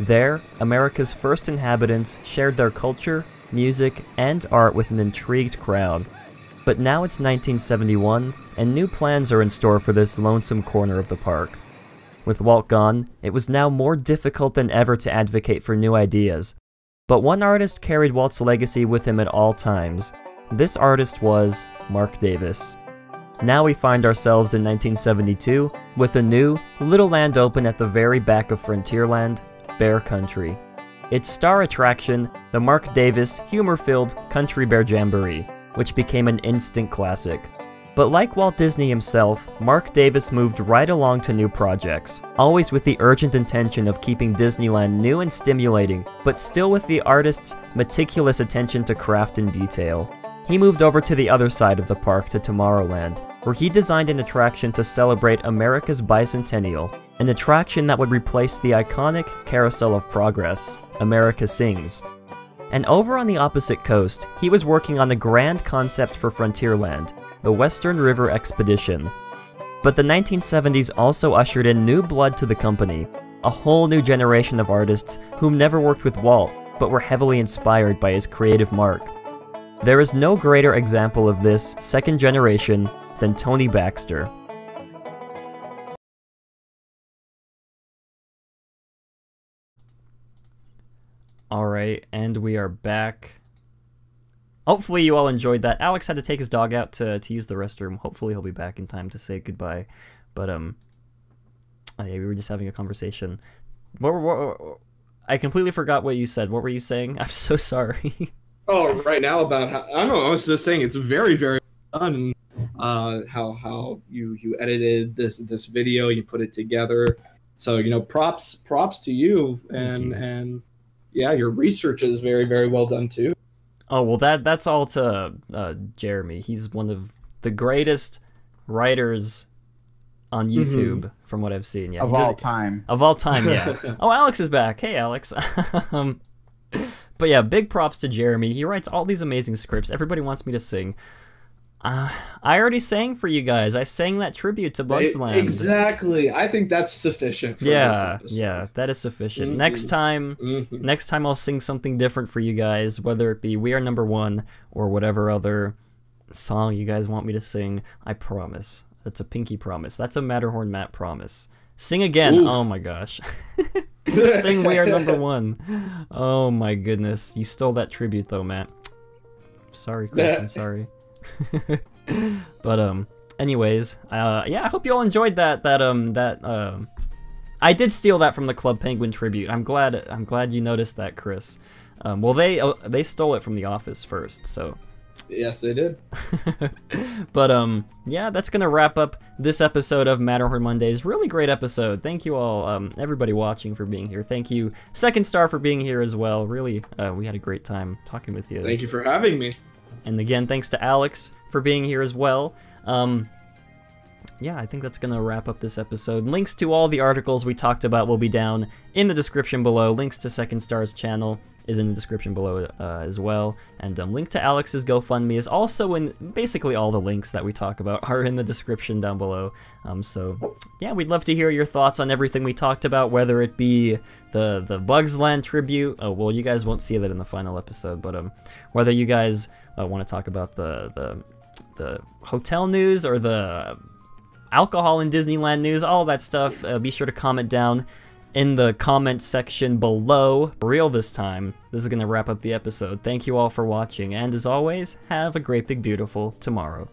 There, America's first inhabitants shared their culture, music, and art with an intrigued crowd. But now it's 1971, and new plans are in store for this lonesome corner of the park. With Walt gone, it was now more difficult than ever to advocate for new ideas. But one artist carried Walt's legacy with him at all times. This artist was Marc Davis. Now we find ourselves in 1972 with a new, little land open at the very back of Frontierland, Bear Country. Its star attraction, the Marc Davis humor-filled Country Bear Jamboree, which became an instant classic. But like Walt Disney himself, Marc Davis moved right along to new projects, always with the urgent intention of keeping Disneyland new and stimulating, but still with the artist's meticulous attention to craft and detail. He moved over to the other side of the park to Tomorrowland, where he designed an attraction to celebrate America's bicentennial, an attraction that would replace the iconic Carousel of Progress, America Sings. And over on the opposite coast, he was working on a grand concept for Frontierland, the Western River Expedition. But the 1970s also ushered in new blood to the company, a whole new generation of artists who never worked with Walt, but were heavily inspired by his creative mark. There is no greater example of this second generation than Tony Baxter. Alright, and we are back. Hopefully you all enjoyed that. Alex had to take his dog out to use the restroom. Hopefully he'll be back in time to say goodbye. But, yeah, we were just having a conversation. I completely forgot what you said. What were you saying? I'm so sorry. Oh, right now about how, I don't know, I was just saying it's very, very done, and how you edited this video, you put it together. So props to you, and yeah, your research is very, very well done too. Oh well, that's all to Jeremy. He's one of the greatest writers on YouTube, from what I've seen. Yeah, of all time. Of all time, yeah. Oh, Alex is back. Hey, Alex. But yeah, big props to Jeremy. He writes all these amazing scripts. Everybody wants me to sing. I already sang for you guys. I sang that tribute to Bugs Land. Exactly. I think that's sufficient for this episode. Yeah, that is sufficient. Next time I'll sing something different for you guys, whether it be We Are Number One or whatever other song you guys want me to sing. I promise. That's a pinky promise. That's a Matterhorn Matt promise. Sing again. Oof. Oh my gosh. Sing We Are Number One. Oh my goodness. You stole that tribute though, Matt. Sorry, Chris. I'm sorry. But anyways, yeah, I hope you all enjoyed that I did steal that from the Club Penguin tribute. I'm glad you noticed that, Chris. Well, they stole it from The Office first, so yes, they did. But yeah, that's gonna wrap up this episode of Matterhorn Mondays. Really great episode. Thank you all, everybody watching, for being here. Thank you, Second Star, for being here as well. Really, we had a great time talking with you. Thank you for having me. And again, thanks to Alex for being here as well. Yeah, I think that's going to wrap up this episode. Links to all the articles we talked about will be down in the description below. Links to Second Star's channel is in the description below as well. And link to Alex's GoFundMe is also in, basically all the links that we talk about are in the description down below. So yeah, we'd love to hear your thoughts on everything we talked about, whether it be the Bugs Land tribute. Oh, well, you guys won't see that in the final episode, but whether you guys want to talk about the hotel news or the alcohol in Disneyland news, all that stuff, be sure to comment down in the comment section below. For real this time. This is going to wrap up the episode. Thank you all for watching, and as always, have a great big beautiful tomorrow.